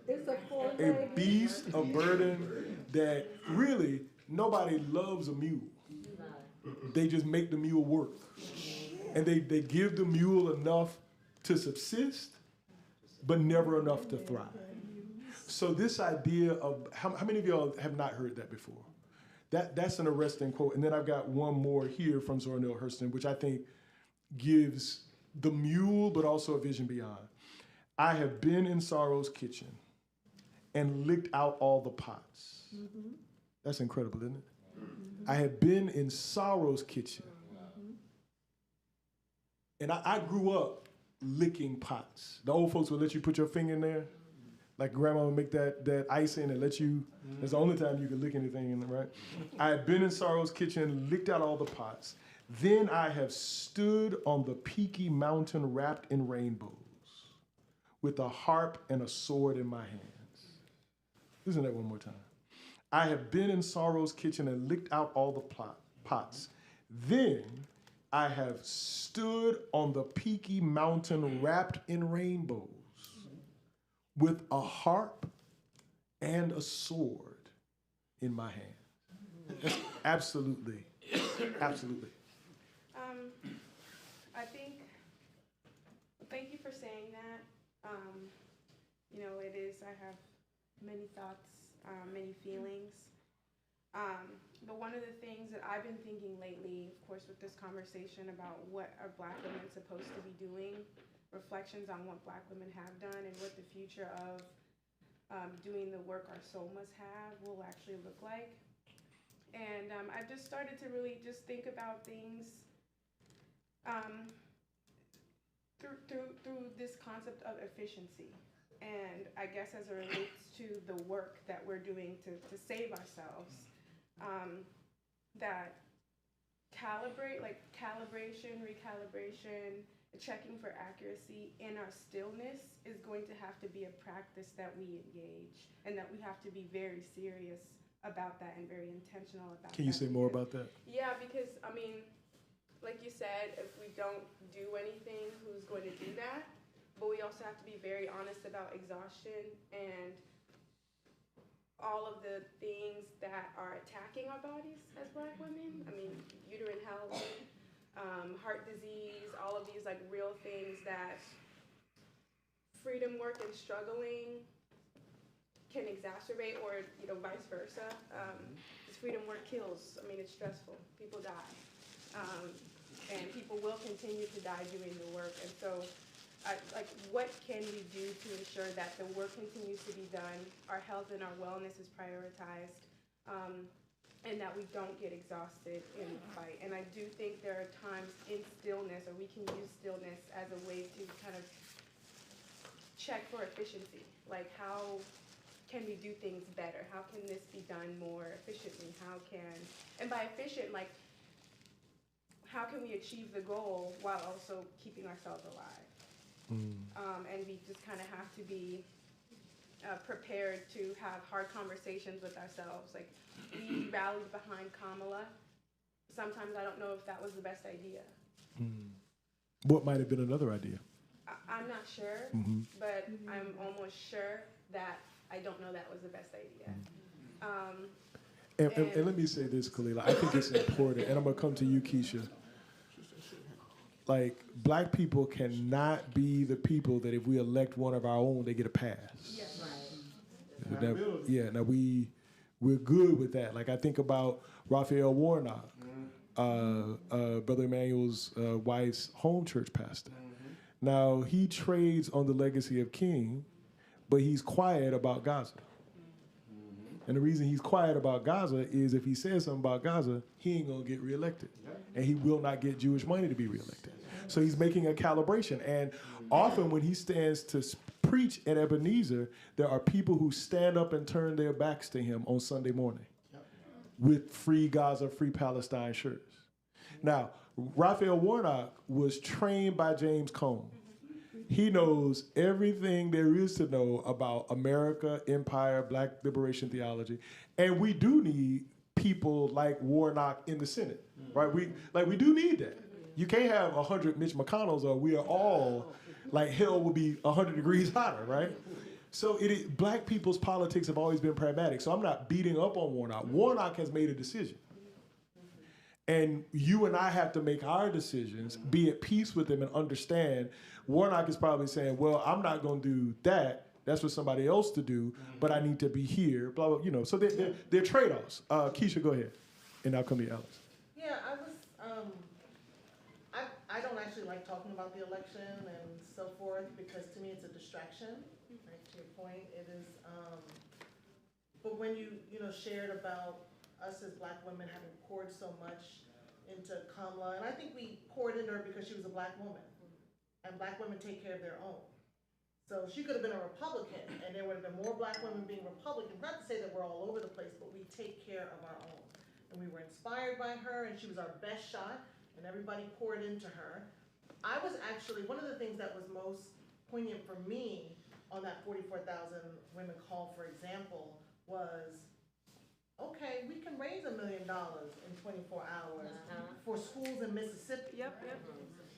It's a A beast of burden that really nobody loves a mule. They just make the mule work. And they give the mule enough to subsist, but never enough to thrive. So this idea of, how many of y'all have not heard that before? That's an arresting quote. And then I've got one more here from Zora Neale Hurston, which I think gives the mule, but also a vision beyond. I have been in sorrow's kitchen and licked out all the pots. Mm-hmm. That's incredible, isn't it? Mm-hmm. I have been in sorrow's kitchen. Mm-hmm. And I grew up licking pots. The old folks would let you put your finger in there. Like grandma would make that ice in and let you, that's the only time you could lick anything in it, right? I have been in sorrow's kitchen, licked out all the pots. Then I have stood on the peaky mountain wrapped in rainbows with a harp and a sword in my hands. Listen to that one more time. I have been in sorrow's kitchen and licked out all the pots. Then I have stood on the peaky mountain wrapped in rainbows with a harp and a sword in my hand. That's absolutely. I think, thank you for saying that. It is, I have many thoughts, many feelings. But one of the things that I've been thinking lately, of course, with this conversation about what are Black women supposed to be doing, reflections on what Black women have done and what the future of doing the work our soul must have will actually look like. And I've just started to really just think about things through this concept of efficiency. And I guess as it relates to the work that we're doing to save ourselves, that calibration, recalibration, checking for accuracy in our stillness is going to have to be a practice that we engage, and that we have to be very serious about that and very intentional about that. Can you say more about that? Yeah, because, like you said, if we don't do anything, who's going to do that? But we also have to be very honest about exhaustion and all of the things that are attacking our bodies as Black women. Uterine health, heart disease, all of these real things that freedom work and struggling can exacerbate, or vice versa. This freedom work kills. It's stressful. People die, and people will continue to die doing the work. And so, what can we do to ensure that the work continues to be done, our health and our wellness is prioritized, and that we don't get exhausted in the fight? And I do think there are times in stillness, or we can use stillness as a way to kind of check for efficiency. How can we do things better? How can this be done more efficiently? And by efficient, how can we achieve the goal while also keeping ourselves alive? And we just kind of have to be prepared to have hard conversations with ourselves. We rallied behind Kamala. Sometimes I don't know if that was the best idea. What might have been another idea? I'm not sure, but I'm almost sure that I don't know that was the best idea. And let me say this, Kalila. I think it's important, and I'm going to come to you, Keisha. like black people cannot be the people that if we elect one of our own, they get a pass. Yes. Now, yeah, now we're good with that. Like I think about Raphael Warnock, Brother Emmanuel's wife's home church pastor. Now he trades on the legacy of King, but he's quiet about Gaza. And the reason he's quiet about Gaza is if he says something about Gaza, he ain't gonna get reelected. And he will not get Jewish money to be reelected. So he's making a calibration. And often when he stands to preach at Ebenezer, there are people who stand up and turn their backs to him on Sunday morning with Free Gaza, Free Palestine shirts. Now, Raphael Warnock was trained by James Cone. He knows everything there is to know about America, empire, black liberation theology. And we do need people like Warnock in the Senate, right? We do need that. You can't have 100 Mitch McConnells or we are all, like hell will be 100 degrees hotter, right? So black people's politics have always been pragmatic. So I'm not beating up on Warnock. Warnock has made a decision. And you and I have to make our decisions, be at peace with them and understand. Warnock is probably saying, well, I'm not gonna do that. That's for somebody else to do, but I need to be here, blah, blah, you know. So they're trade-offs. Keisha, go ahead. And I'll come to you, Alex. Yeah, I don't actually like talking about the election and so forth because to me it's a distraction, right, to your point. It is, but when you shared about us as black women having poured so much into Kamala, and I think we poured into her because she was a black woman, and black women take care of their own. So she could have been a Republican, and there would have been more black women being Republicans. Not to say that we're all over the place, but we take care of our own. And we were inspired by her, and she was our best shot, and everybody poured into her. I was actually, one of the things that was most poignant for me on that 44,000 women call, for example, was, okay, we can raise $1 million in 24 hours for schools in Mississippi,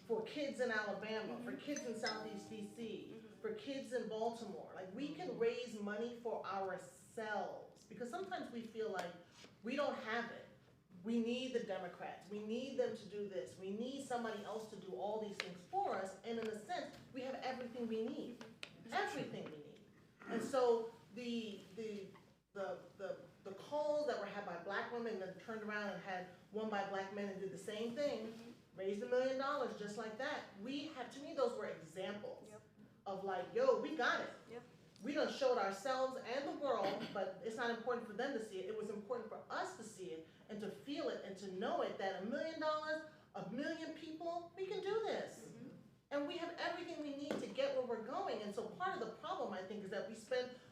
for kids in Alabama, for kids in Southeast DC, for kids in Baltimore. Like, we can raise money for ourselves because sometimes we feel like we don't have it. We need the Democrats. We need them to do this. We need somebody else to do all these things for us. And in a sense, we have everything we need. Everything we need. And so the calls that were had by black women that turned around and had one by black men and did the same thing, raised $1 million just like that. We have, to me, those were examples of like, yo, we got it. We done showed ourselves and the world, but it's not important for them to see it. It was important for us to see it and to feel it and to know it that $1 million, 1 million people, we can do this. And we have everything we need to get where we're going. And so part of the problem, I think, is that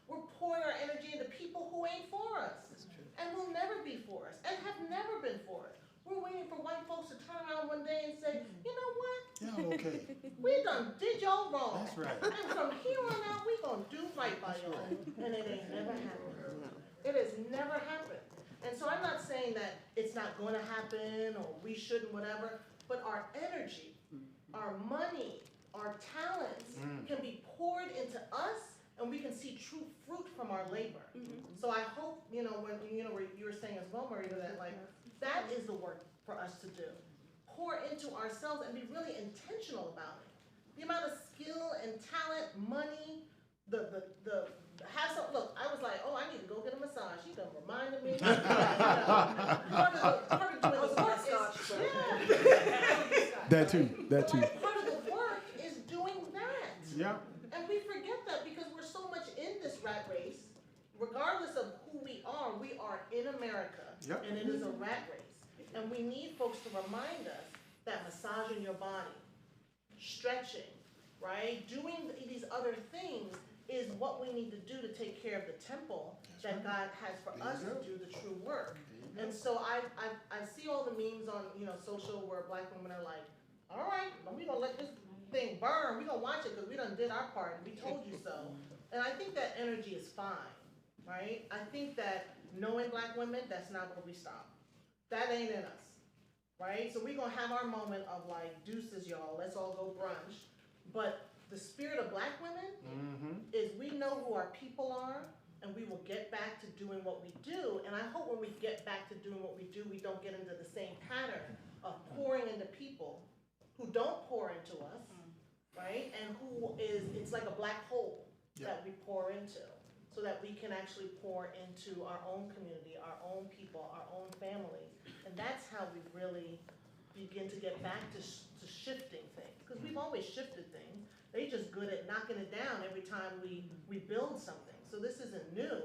we're pouring our energy into people who ain't for us. And will never be for us, and have never been for us. We're waiting for white folks to turn around one day and say, you know what? Yeah, okay. We done did y'all wrong. That's right. And from here on out, we gonna do right by y'all. And it ain't never happened. It has never happened. And so I'm not saying that it's not gonna happen or we shouldn't, whatever, but our energy, our money, our talents can be poured into us and we can see true fruit from our labor. So I hope, when where you were saying as well, Marita, that like, that is the work for us to do. Pour into ourselves and be really intentional about it. The amount of skill and talent, money, look, I was like, oh, I need to go get a massage. She done reminded me. Part of doing the work is, That too. Part of the work is doing that. Yeah. And we forget that because we're so much in this rat race, regardless of who we are in America, and it is a rat race. And we need folks to remind us that massaging your body, stretching, right, doing these other things is what we need to do to take care of the temple that God has for us to do the true work. And so I see all the memes on social where black women are like, all right, we gonna let this thing burn. We gonna watch it because we done did our part and we told you so. And I think that energy is fine, right? I think that knowing black women, that's not where we stop. That ain't in us, right? So we gonna have our moment of like, deuces, y'all, let's all go brunch. But the spirit of black women is we know who our people are and we will get back to doing what we do. And I hope when we get back to doing what we do, we don't get into the same pattern of pouring into people who don't pour into us, right? And who is, it's like a black hole that we pour into, so that we can actually pour into our own community, our own people, our own families. And that's how we really begin to get back to shifting things. Because we've always shifted things. They're just good at knocking it down every time we build something. So this isn't new.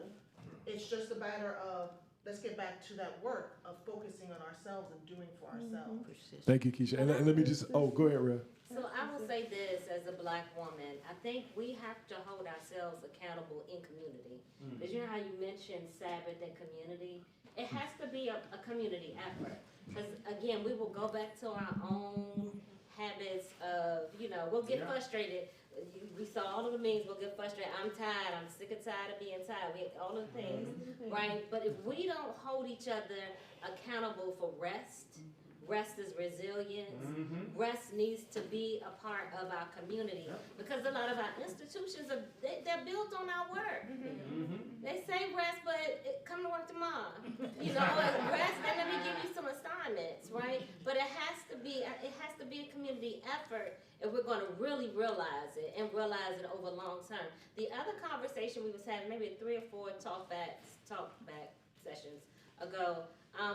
It's just a matter of, let's get back to that work of focusing on ourselves and doing for ourselves. Thank you, Keisha. And let me just, go ahead, Rev. So I will say this as a black woman, I think we have to hold ourselves accountable in community. Because you know how you mentioned Sabbath and community? It has to be a community effort. Because again, we will go back to our own habits of, we'll get frustrated. We saw all of the memes, we'll get frustrated. I'm tired, I'm sick and tired of being tired. We all of the things, right? But if we don't hold each other accountable for rest, rest is resilience. Rest needs to be a part of our community because a lot of our institutions they're built on our work. They say rest, but come to work tomorrow. Rest and let me give you some assignments, right? But it has to be a community effort if we're going to really realize it and realize it over long term. The other conversation we was having maybe 3 or 4 talk back sessions ago,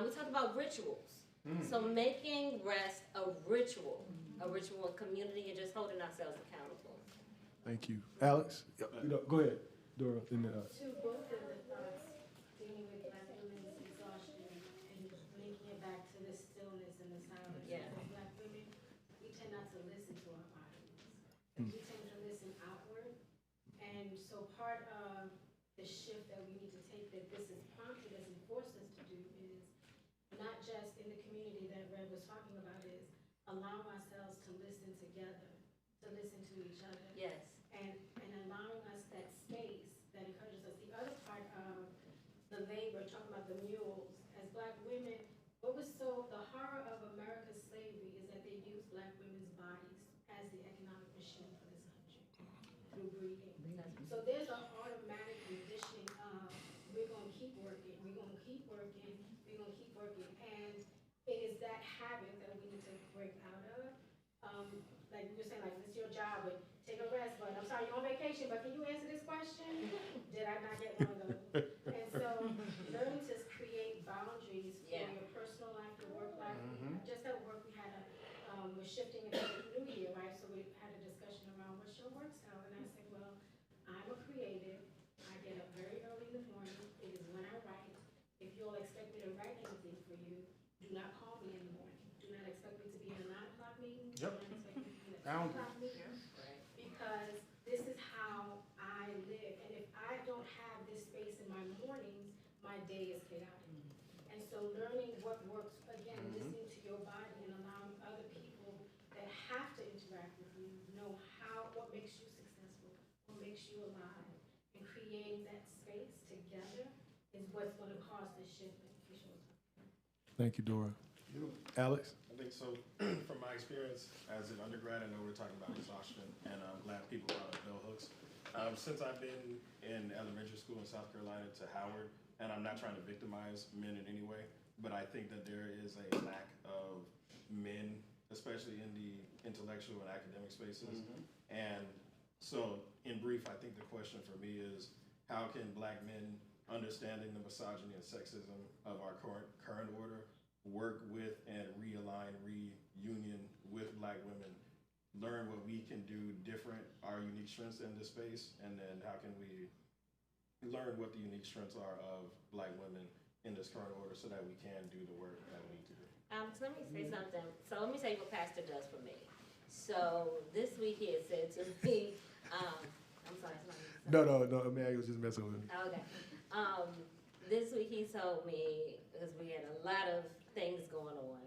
we talked about rituals. So making rest a ritual of community and just holding ourselves accountable. Thank you. Alex? Go ahead, Dora. To both of the thoughts, dealing with black women's exhaustion and linking it back to the stillness and the silence. Yeah. As black women, we tend not to listen to our bodies. We tend to listen outward. And so part of the shift that we need to take that this is prompted us and forced us to do is not just in the community that Red was talking about, is allow ourselves to listen together, to listen to each other. Yes. And allowing us that space that encourages us. The other part of the labor, talking about the mules, as black women, the horror of America's slavery is that they used black women's bodies as the economic machine for this country through breeding. So there's an automatic conditioning of we're going to keep working, we're going to keep working, we're going to keep working. And it is that habit that we need to break out of. Like we were saying, like, it's your job, but take a rest, but I'm sorry, you're on vacation, but can you answer this question? Did I not get one of those? And so learning to create boundaries for your personal life, your work life. Just at work, we had we're shifting into the new year, right? So we had a discussion around what's your work style, and I said, well, I'm a creative. I get up very early in the morning. It is when I write. If you'll expect me to write anything for you, do not call me in the morning. Do not expect me to be in a 9 o'clock meeting. Do not expect me to be in a 10 o'clock meeting. Because this is how I live. And if I don't have this space in my mornings, my day is chaotic. And so learning what works, again, listening to your body and allowing other people that have to interact with you know what makes you successful, what makes you alive, and creating that space together is what's going to cause the shift that Keisha was talking about. Thank you, Dora. Alex? I think so. From my experience as an undergrad, I know we're talking about exhaustion, and I'm glad people brought up bell hooks. Since I've been in elementary school in South Carolina to Howard, and I'm not trying to victimize men in any way, but I think that there is a lack of men, especially in the intellectual and academic spaces. And so, in brief, I think the question for me is, how can black men, understanding the misogyny and sexism of our current order, work with and realign, reunion with black women, learn what we can do different, our unique strengths in this space, and then how can we learn what the unique strengths are of black women in this current order so that we can do the work that we need to do. Alex, let me say something. So let me tell you what Pastor does for me. So this week he had said to me, I'm sorry, it's not me. No, man, I was just messing with him. Okay. This week he told me, because we had a lot of things going on,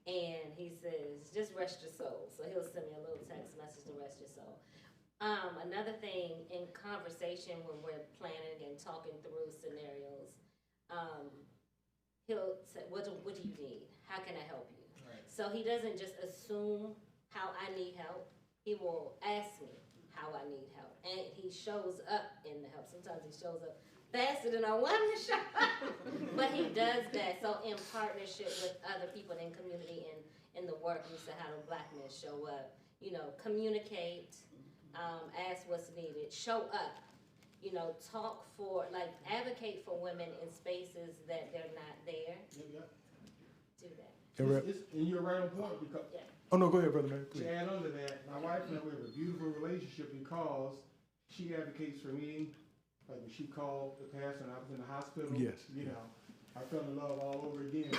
and he says, just rest your soul. So he'll send me a little text message to rest your soul. Another thing in conversation when we're planning and talking through scenarios, he'll say, what do you need? How can I help you? Right. So he doesn't just assume how I need help. He will ask me how I need help. And he shows up in the help. Sometimes he shows up faster than I want him to show up. But he does that. So in partnership with other people in community in the work, you said how do black men show up, you know, communicate, ask what's needed, show up, you know, talk for, like, advocate for women in spaces that they're not there. Yep. Do that. And you're right on point because Yeah. Oh, no, go ahead, Brother Man. to add on to that, my wife and I, we have a beautiful relationship because she advocates for me. Like when she called the pastor and I was in the hospital, Yes. you know, I fell in love all over again.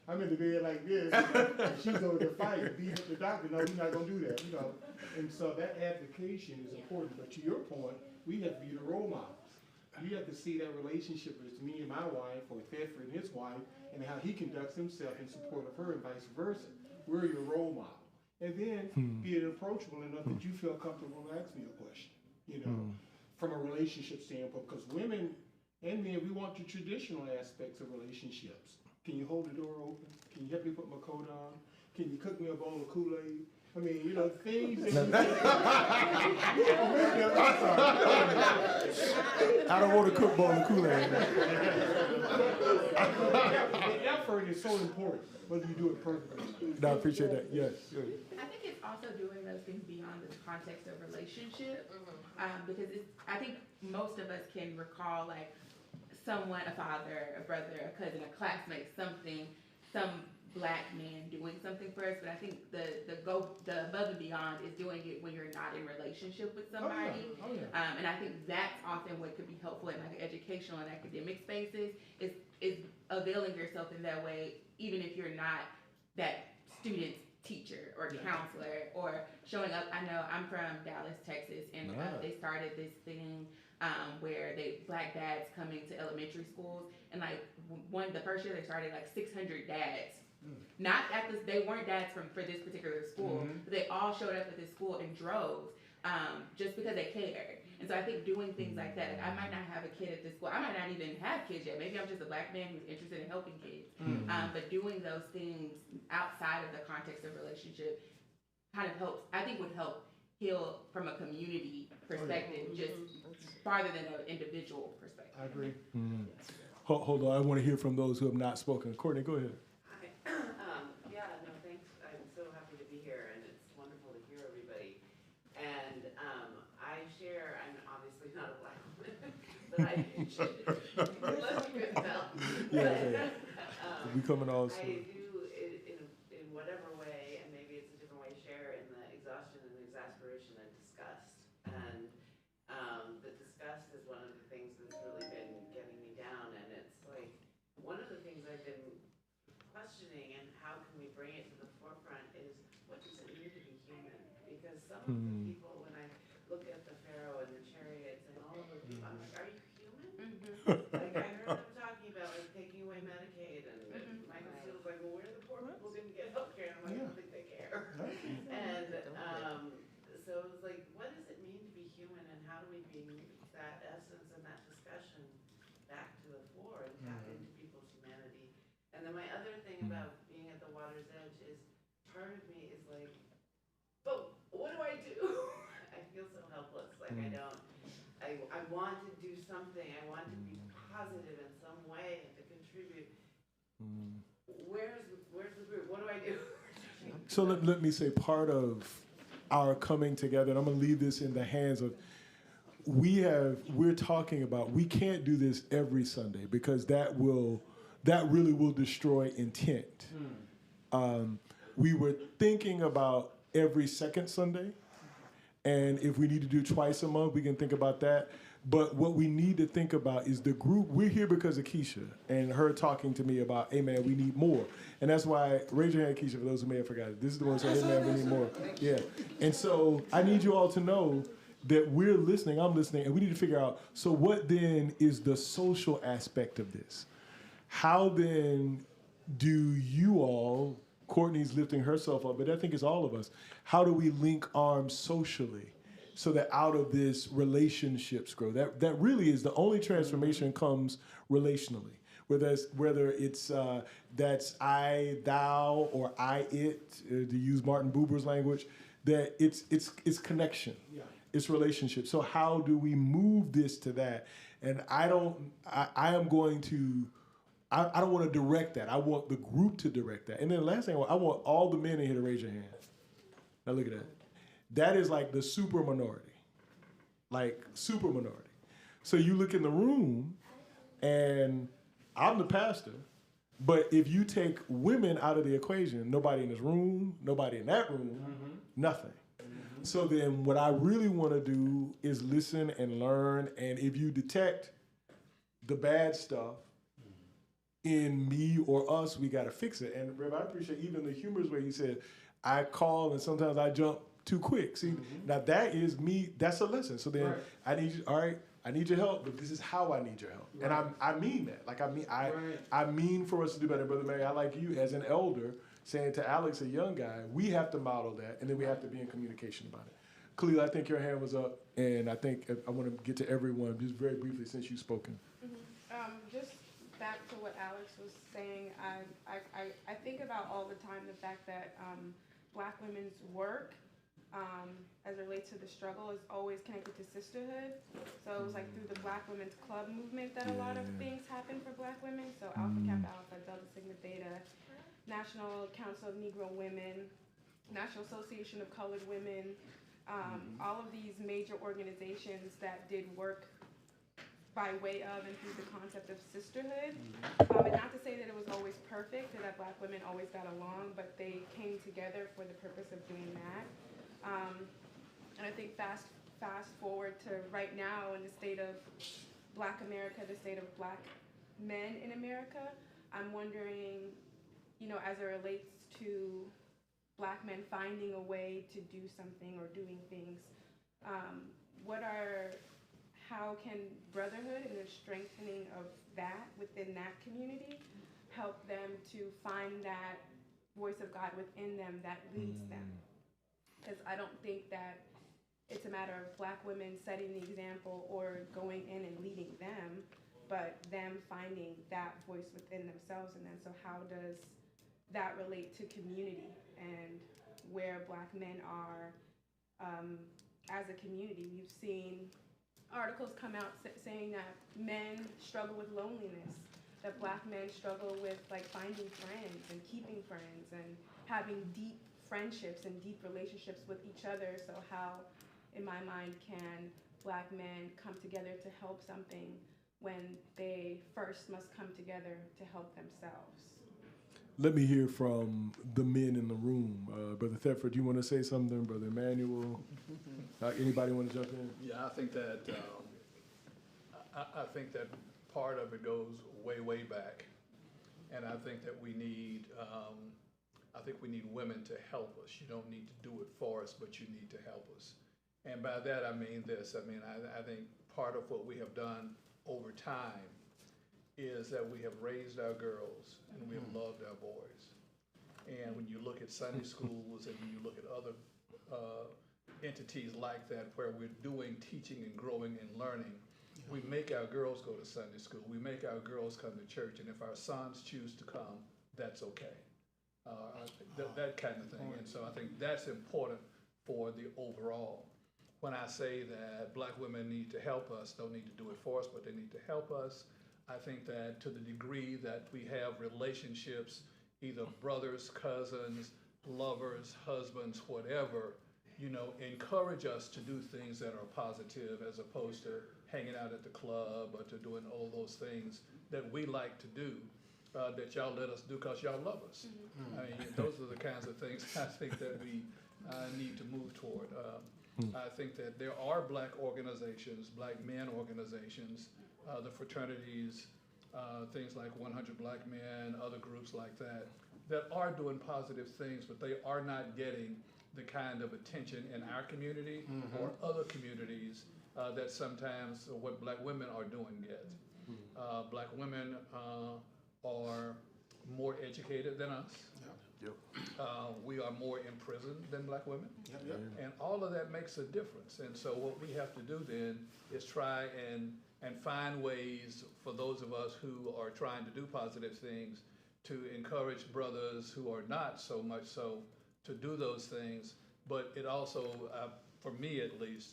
I'm in the bed like this, and she's over there fighting, beating up the doctor. No, we're not gonna do that, you know. And so that advocation is important. But to your point, we have to be the role models. You have to see that relationship as me and my wife, or Thetford and his wife, and how he conducts himself in support of her, and vice versa. We're your role model. And then be approachable enough that you feel comfortable to ask me a question, you know, from a relationship standpoint. Because women and men, we want the traditional aspects of relationships. Can you hold the door open? Can you help me put my coat on? Can you cook me a bowl of Kool-Aid? I mean, you know, things that I don't want to cook bowl of Kool-Aid. The effort is so important, whether you do it perfectly. No, I appreciate that. Yes. Good. I think it's also doing those things beyond the context of relationship, because I think most of us can recall like someone, a father, a brother, a cousin, a classmate, something, some black man doing something for us. But I think the above and beyond is doing it when you're not in relationship with somebody. Oh, yeah. And I think that's often what could be helpful in like educational and academic spaces is availing yourself in that way, even if you're not that student's teacher or counselor, or showing up. I know I'm from Dallas, Texas, and they started this thing where black dads coming to elementary schools, and like the first year they started like 600 dads. Not at this, they weren't dads for this particular school, but they all showed up at this school in droves, just because they cared. And so I think doing things like that, like I might not have a kid at this school, I might not even have kids yet, maybe I'm just a black man who's interested in helping kids, but doing those things outside of the context of relationship kind of helps, I think would help heal from a community perspective, just farther than an individual perspective. I agree. Hold on, I want to hear from those who have not spoken. Courtney, go ahead. Thanks. I'm so happy to be here, and it's wonderful to hear everybody. And I share, I'm obviously not a black woman, but I unless you can tell. We coming all I do, in whatever way, and maybe it's a different way, share in the exhaustion and exasperation and disgust. And the disgust is one of the things that's really been getting me down, and it's like, one of the things I've been questioning and how can we bring it to the forefront is, what does it mean to be human? Because some of the people, when I look at the Pharaoh and the chariots and all of those people, I'm like, are you human? Like I heard them talking about like taking away Medicaid, and Michael Steele was like, well, where are the poor people didn't get health care? I'm like, I don't think they care. And so it was like, what does it mean to be human, and how do we bring that essence and that discussion back to the fore and tap into people's humanity? And then my other thing about being at the water's edge is, part of me is like, but what do I do? I feel so helpless. Like I want to do something. I want to be positive in some way and to contribute. Where's the group? What do I do? So let me say, part of our coming together, and I'm going to leave this in the hands of, we're talking about, we can't do this every Sunday because that really will destroy intent. We were thinking about every second Sunday, and if we need to do twice a month, we can think about that. But what we need to think about is the group. We're here because of Keisha and her talking to me about, hey man, we need more. And that's why, raise your hand, Keisha, for those who may have forgotten. This is the one who said, hey man, we need more. Yeah. And so I need you all to know that we're listening, I'm listening, and we need to figure out, so what then is the social aspect of this? How then do you all, Courtney's lifting herself up, but I think it's all of us, how do we link arms socially so that out of this relationships grow? That really is the only transformation comes relationally. Whether it's that's I, thou, or I, it, to use Martin Buber's language, that it's connection. Yeah. It's relationship. So how do we move this to that? And I am going to I don't want to direct that. I want the group to direct that. And then the last thing, I want all the men in here to raise your hand. Now look at that. That is like the super minority. Like super minority. So you look in the room, and I'm the pastor, but if you take women out of the equation, nobody in this room, nobody in that room, nothing. So then what I really want to do is listen and learn, and if you detect the bad stuff in me or us, we got to fix it. And Rev, I appreciate even the humorous way you said, I call and sometimes I jump too quick. See, now that is me, that's a lesson. So then I need you, all right, I need your help, but this is how I need your help. And I mean that. Like I mean for us to do better. Brother Mary, I like you as an elder saying to Alex, a young guy, we have to model that, and then we have to be in communication about it. Khalil, I think your hand was up, and I think I want to get to everyone just very briefly since you've spoken. Just back to what Alex was saying, I think about all the time the fact that Black women's work, as it relates to the struggle, is always connected to sisterhood. So it was like through the Black Women's Club movement that a lot of things happen for Black women. So Alpha Kappa Alpha, Delta Sigma Theta, National Council of Negro Women, National Association of Colored Women, all of these major organizations that did work by way of and through the concept of sisterhood. And not to say that it was always perfect or that Black women always got along, but they came together for the purpose of doing that. And I think fast forward to right now in the state of Black America, the state of Black men in America, I'm wondering, as it relates to Black men finding a way to do something or doing things, how can brotherhood and the strengthening of that within that community help them to find that voice of God within them that leads them? Because I don't think that it's a matter of Black women setting the example or going in and leading them, but them finding that voice within themselves. And then so how does that relate to community and where Black men are as a community? We've seen articles come out saying that men struggle with loneliness, that Black men struggle with like finding friends and keeping friends and having deep friendships and deep relationships with each other. So how, in my mind, can Black men come together to help something when they first must come together to help themselves? Let me hear from the men in the room. Brother Thetford, do you want to say something? Brother Emmanuel? Anybody want to jump in? Yeah, I think that part of it goes way, way back, and I think that we need women to help us. You don't need to do it for us, but you need to help us. And by that I mean this. I think part of what we have done over time is that we have raised our girls and we have loved our boys. And when you look at Sunday schools and when you look at other entities like that where we're doing teaching and growing and learning, we make our girls go to Sunday school. We make our girls come to church. And if our sons choose to come, that's okay. That kind of thing. And so I think that's important for the overall. When I say that Black women need to help us, don't need to do it for us, but they need to help us, I think that to the degree that we have relationships, either brothers, cousins, lovers, husbands, whatever, encourage us to do things that are positive as opposed to hanging out at the club or to doing all those things that we like to do, that y'all let us do because y'all love us. Those are the kinds of things I think that we need to move toward. I think that there are Black organizations, Black men organizations, the fraternities, things like 100 Black Men, other groups like that, that are doing positive things, but they are not getting the kind of attention in our community or other communities that sometimes what Black women are doing get. Black women are more educated than us. We are more in prison than Black women. And all of that makes a difference. And so what we have to do then is try and find ways for those of us who are trying to do positive things to encourage brothers who are not so much so to do those things. But it also, for me at least,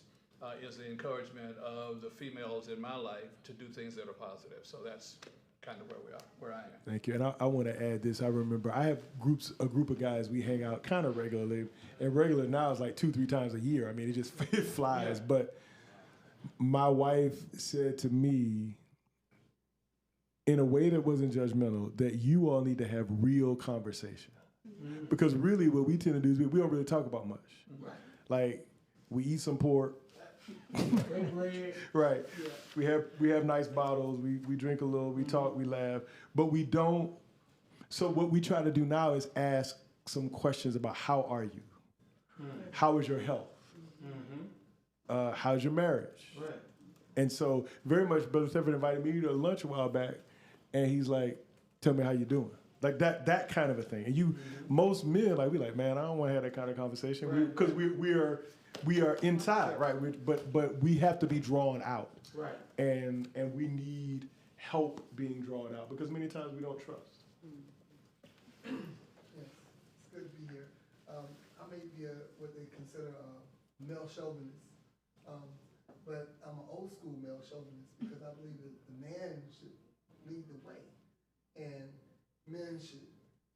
is the encouragement of the females in my life to do things that are positive. So that's kind of where I am. Thank you. And I want to add this. I remember I have a group of guys, we hang out kind of regularly. And regular now is like 2-3 times a year. I mean, it just it flies. Yeah. But my wife said to me, in a way that wasn't judgmental, that you all need to have real conversation. Mm-hmm. Because really what we tend to do is we don't really talk about much. Right. Like, we eat some pork. Right. Yeah. We have nice bottles. We drink a little. We talk. We laugh. But we don't. So what we try to do now is ask some questions about how are you? Mm. How is your health? Mm-hmm. How's your marriage? Right. And so very much, Brother Stephen invited me to lunch a while back, and he's like, "Tell me how you doing." Like that kind of a thing. And you, most men, like we like, man, I don't want to have that kind of conversation because we are inside, right? But we have to be drawn out, right? And we need help being drawn out because many times we don't trust. Yes, it's good to be here. I may be what they consider a male chauvinist, but I'm an old school male chauvinist because I believe that the man should lead the way, and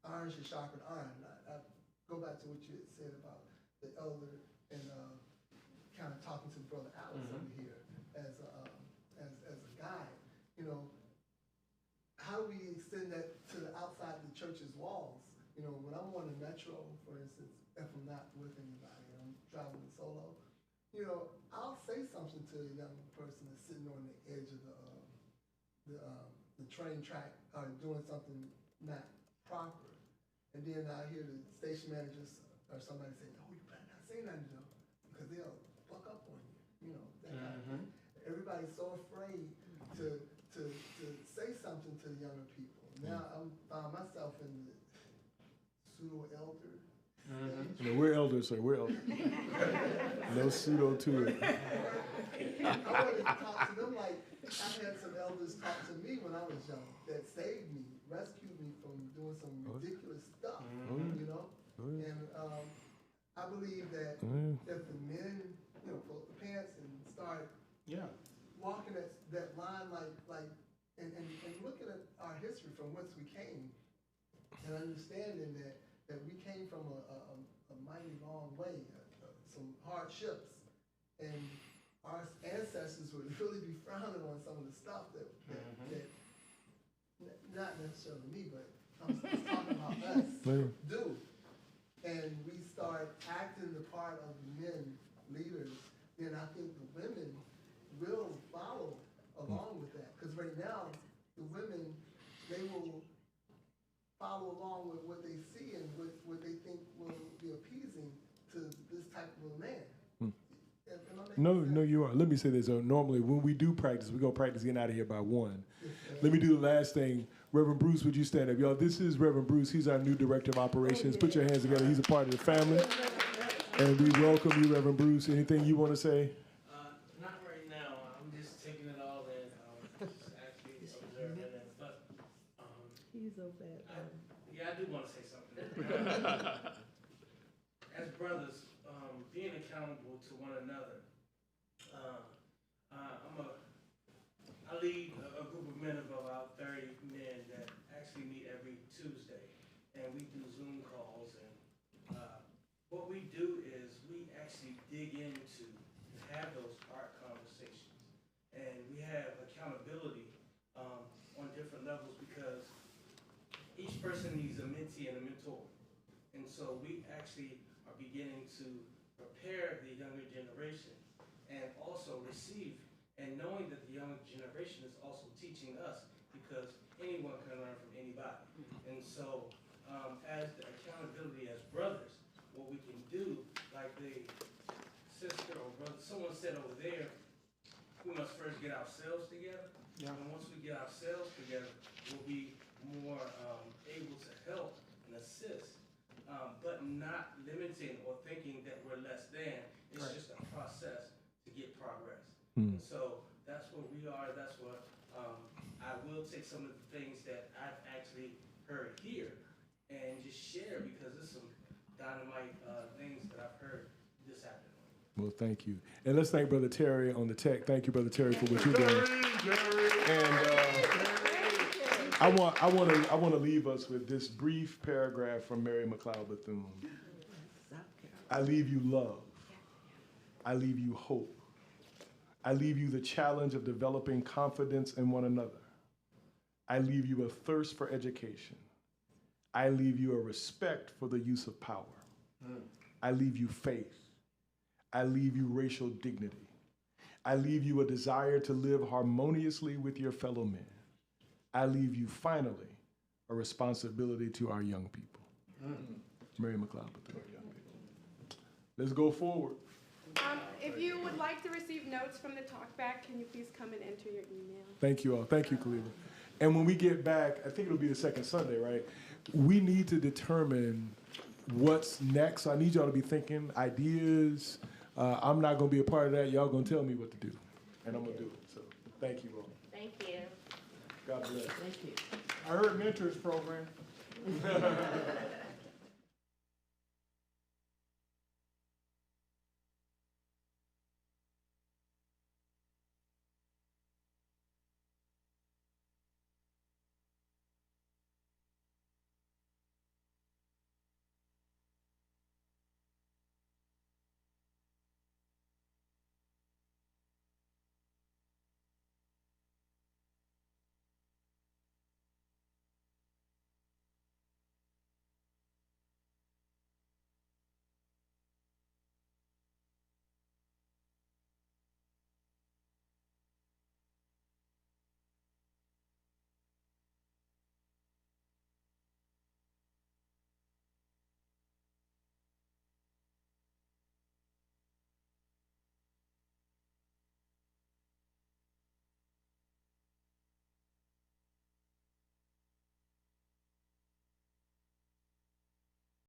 iron should sharpen iron. I go back to what you had said about the elder and kind of talking to Brother Alex over here as a guide. You know, how do we extend that to the outside the church's walls? You know, when I'm on the metro, for instance, if I'm not with anybody, I'm traveling solo, you know, I'll say something to a young person that's sitting on the edge of the train track or doing something not proper. And then I hear the station managers or somebody say, "No, you better not say nothing to them because they'll fuck up on you." You know, that kind of thing. Everybody's so afraid to say something to the younger people. Now I'm found myself in the pseudo elder. No, we're elders, sir. We're elders. No pseudo to it. I wanted to talk to them like I had some elders talk to me when I was young that saved me, rescued me from doing some ridiculous stuff, you know? And I believe that if the men, you know, pull up the pants and start walking that line and looking at our history from whence we came and understanding that we came from a mighty long way, some hardships, and our ancestors would really be frowning on some of the stuff that not necessarily me, but I'm talking about us do. And we start acting the part of the men leaders, then I think the women will follow along with that. Because right now, the women, they will follow along with what they see and what they think will be appeasing to this type of a man. No, you are. Let me say this. Normally, when we do practice, we go practice getting out of here by 1. Let me do the last thing. Reverend Bruce, would you stand up? Y'all, this is Reverend Bruce. He's our new Director of Operations. Put your hands together. He's a part of the family. And we welcome you, Reverend Bruce. Anything you want to say? Not right now. I'm just taking it all in. Just actually observing it. But he's so bad. I do want to say something. As brothers, being accountable to one another. I lead a group of men of about 30 men that actually meet every Tuesday, and we do Zoom calls. And what we do is we actually dig into and have those hard conversations, and we have accountability on different levels because each person needs a mentee and a mentor, and so we actually are beginning to prepare the younger generation and also receive, and knowing that the younger generation is also teaching us because anyone can learn from anybody. And so as the accountability as brothers, what we can do, like the sister or brother, someone said over there, we must first get ourselves together. Yeah. And once we get ourselves together, we'll be more able to help and assist, but not limiting or thinking that we're less than. It's just a process to get progress. And so that's what we are. That's what I will take some of the things that I've actually heard here and just share because there's some dynamite things that I've heard this afternoon. Well, thank you. And let's thank Brother Terry on the tech. Thank you, Brother Terry, for what you're doing. And I want to leave us with this brief paragraph from Mary McLeod Bethune. I leave you love. I leave you hope. I leave you the challenge of developing confidence in one another. I leave you a thirst for education. I leave you a respect for the use of power. I leave you faith. I leave you racial dignity. I leave you a desire to live harmoniously with your fellow men. I leave you, finally, a responsibility to our young people. Mary McLeod Bethune. Let's go forward. If you would like to receive notes from the talkback, can you please come and enter your email? Thank you all. Thank you, Khalila. And when we get back, I think it'll be the second Sunday, right? We need to determine what's next. So I need y'all to be thinking ideas. I'm not going to be a part of that. Y'all going to tell me what to do, and I'm going to do it. So thank you all. Thank you. God bless. Thank you. I heard mentors program.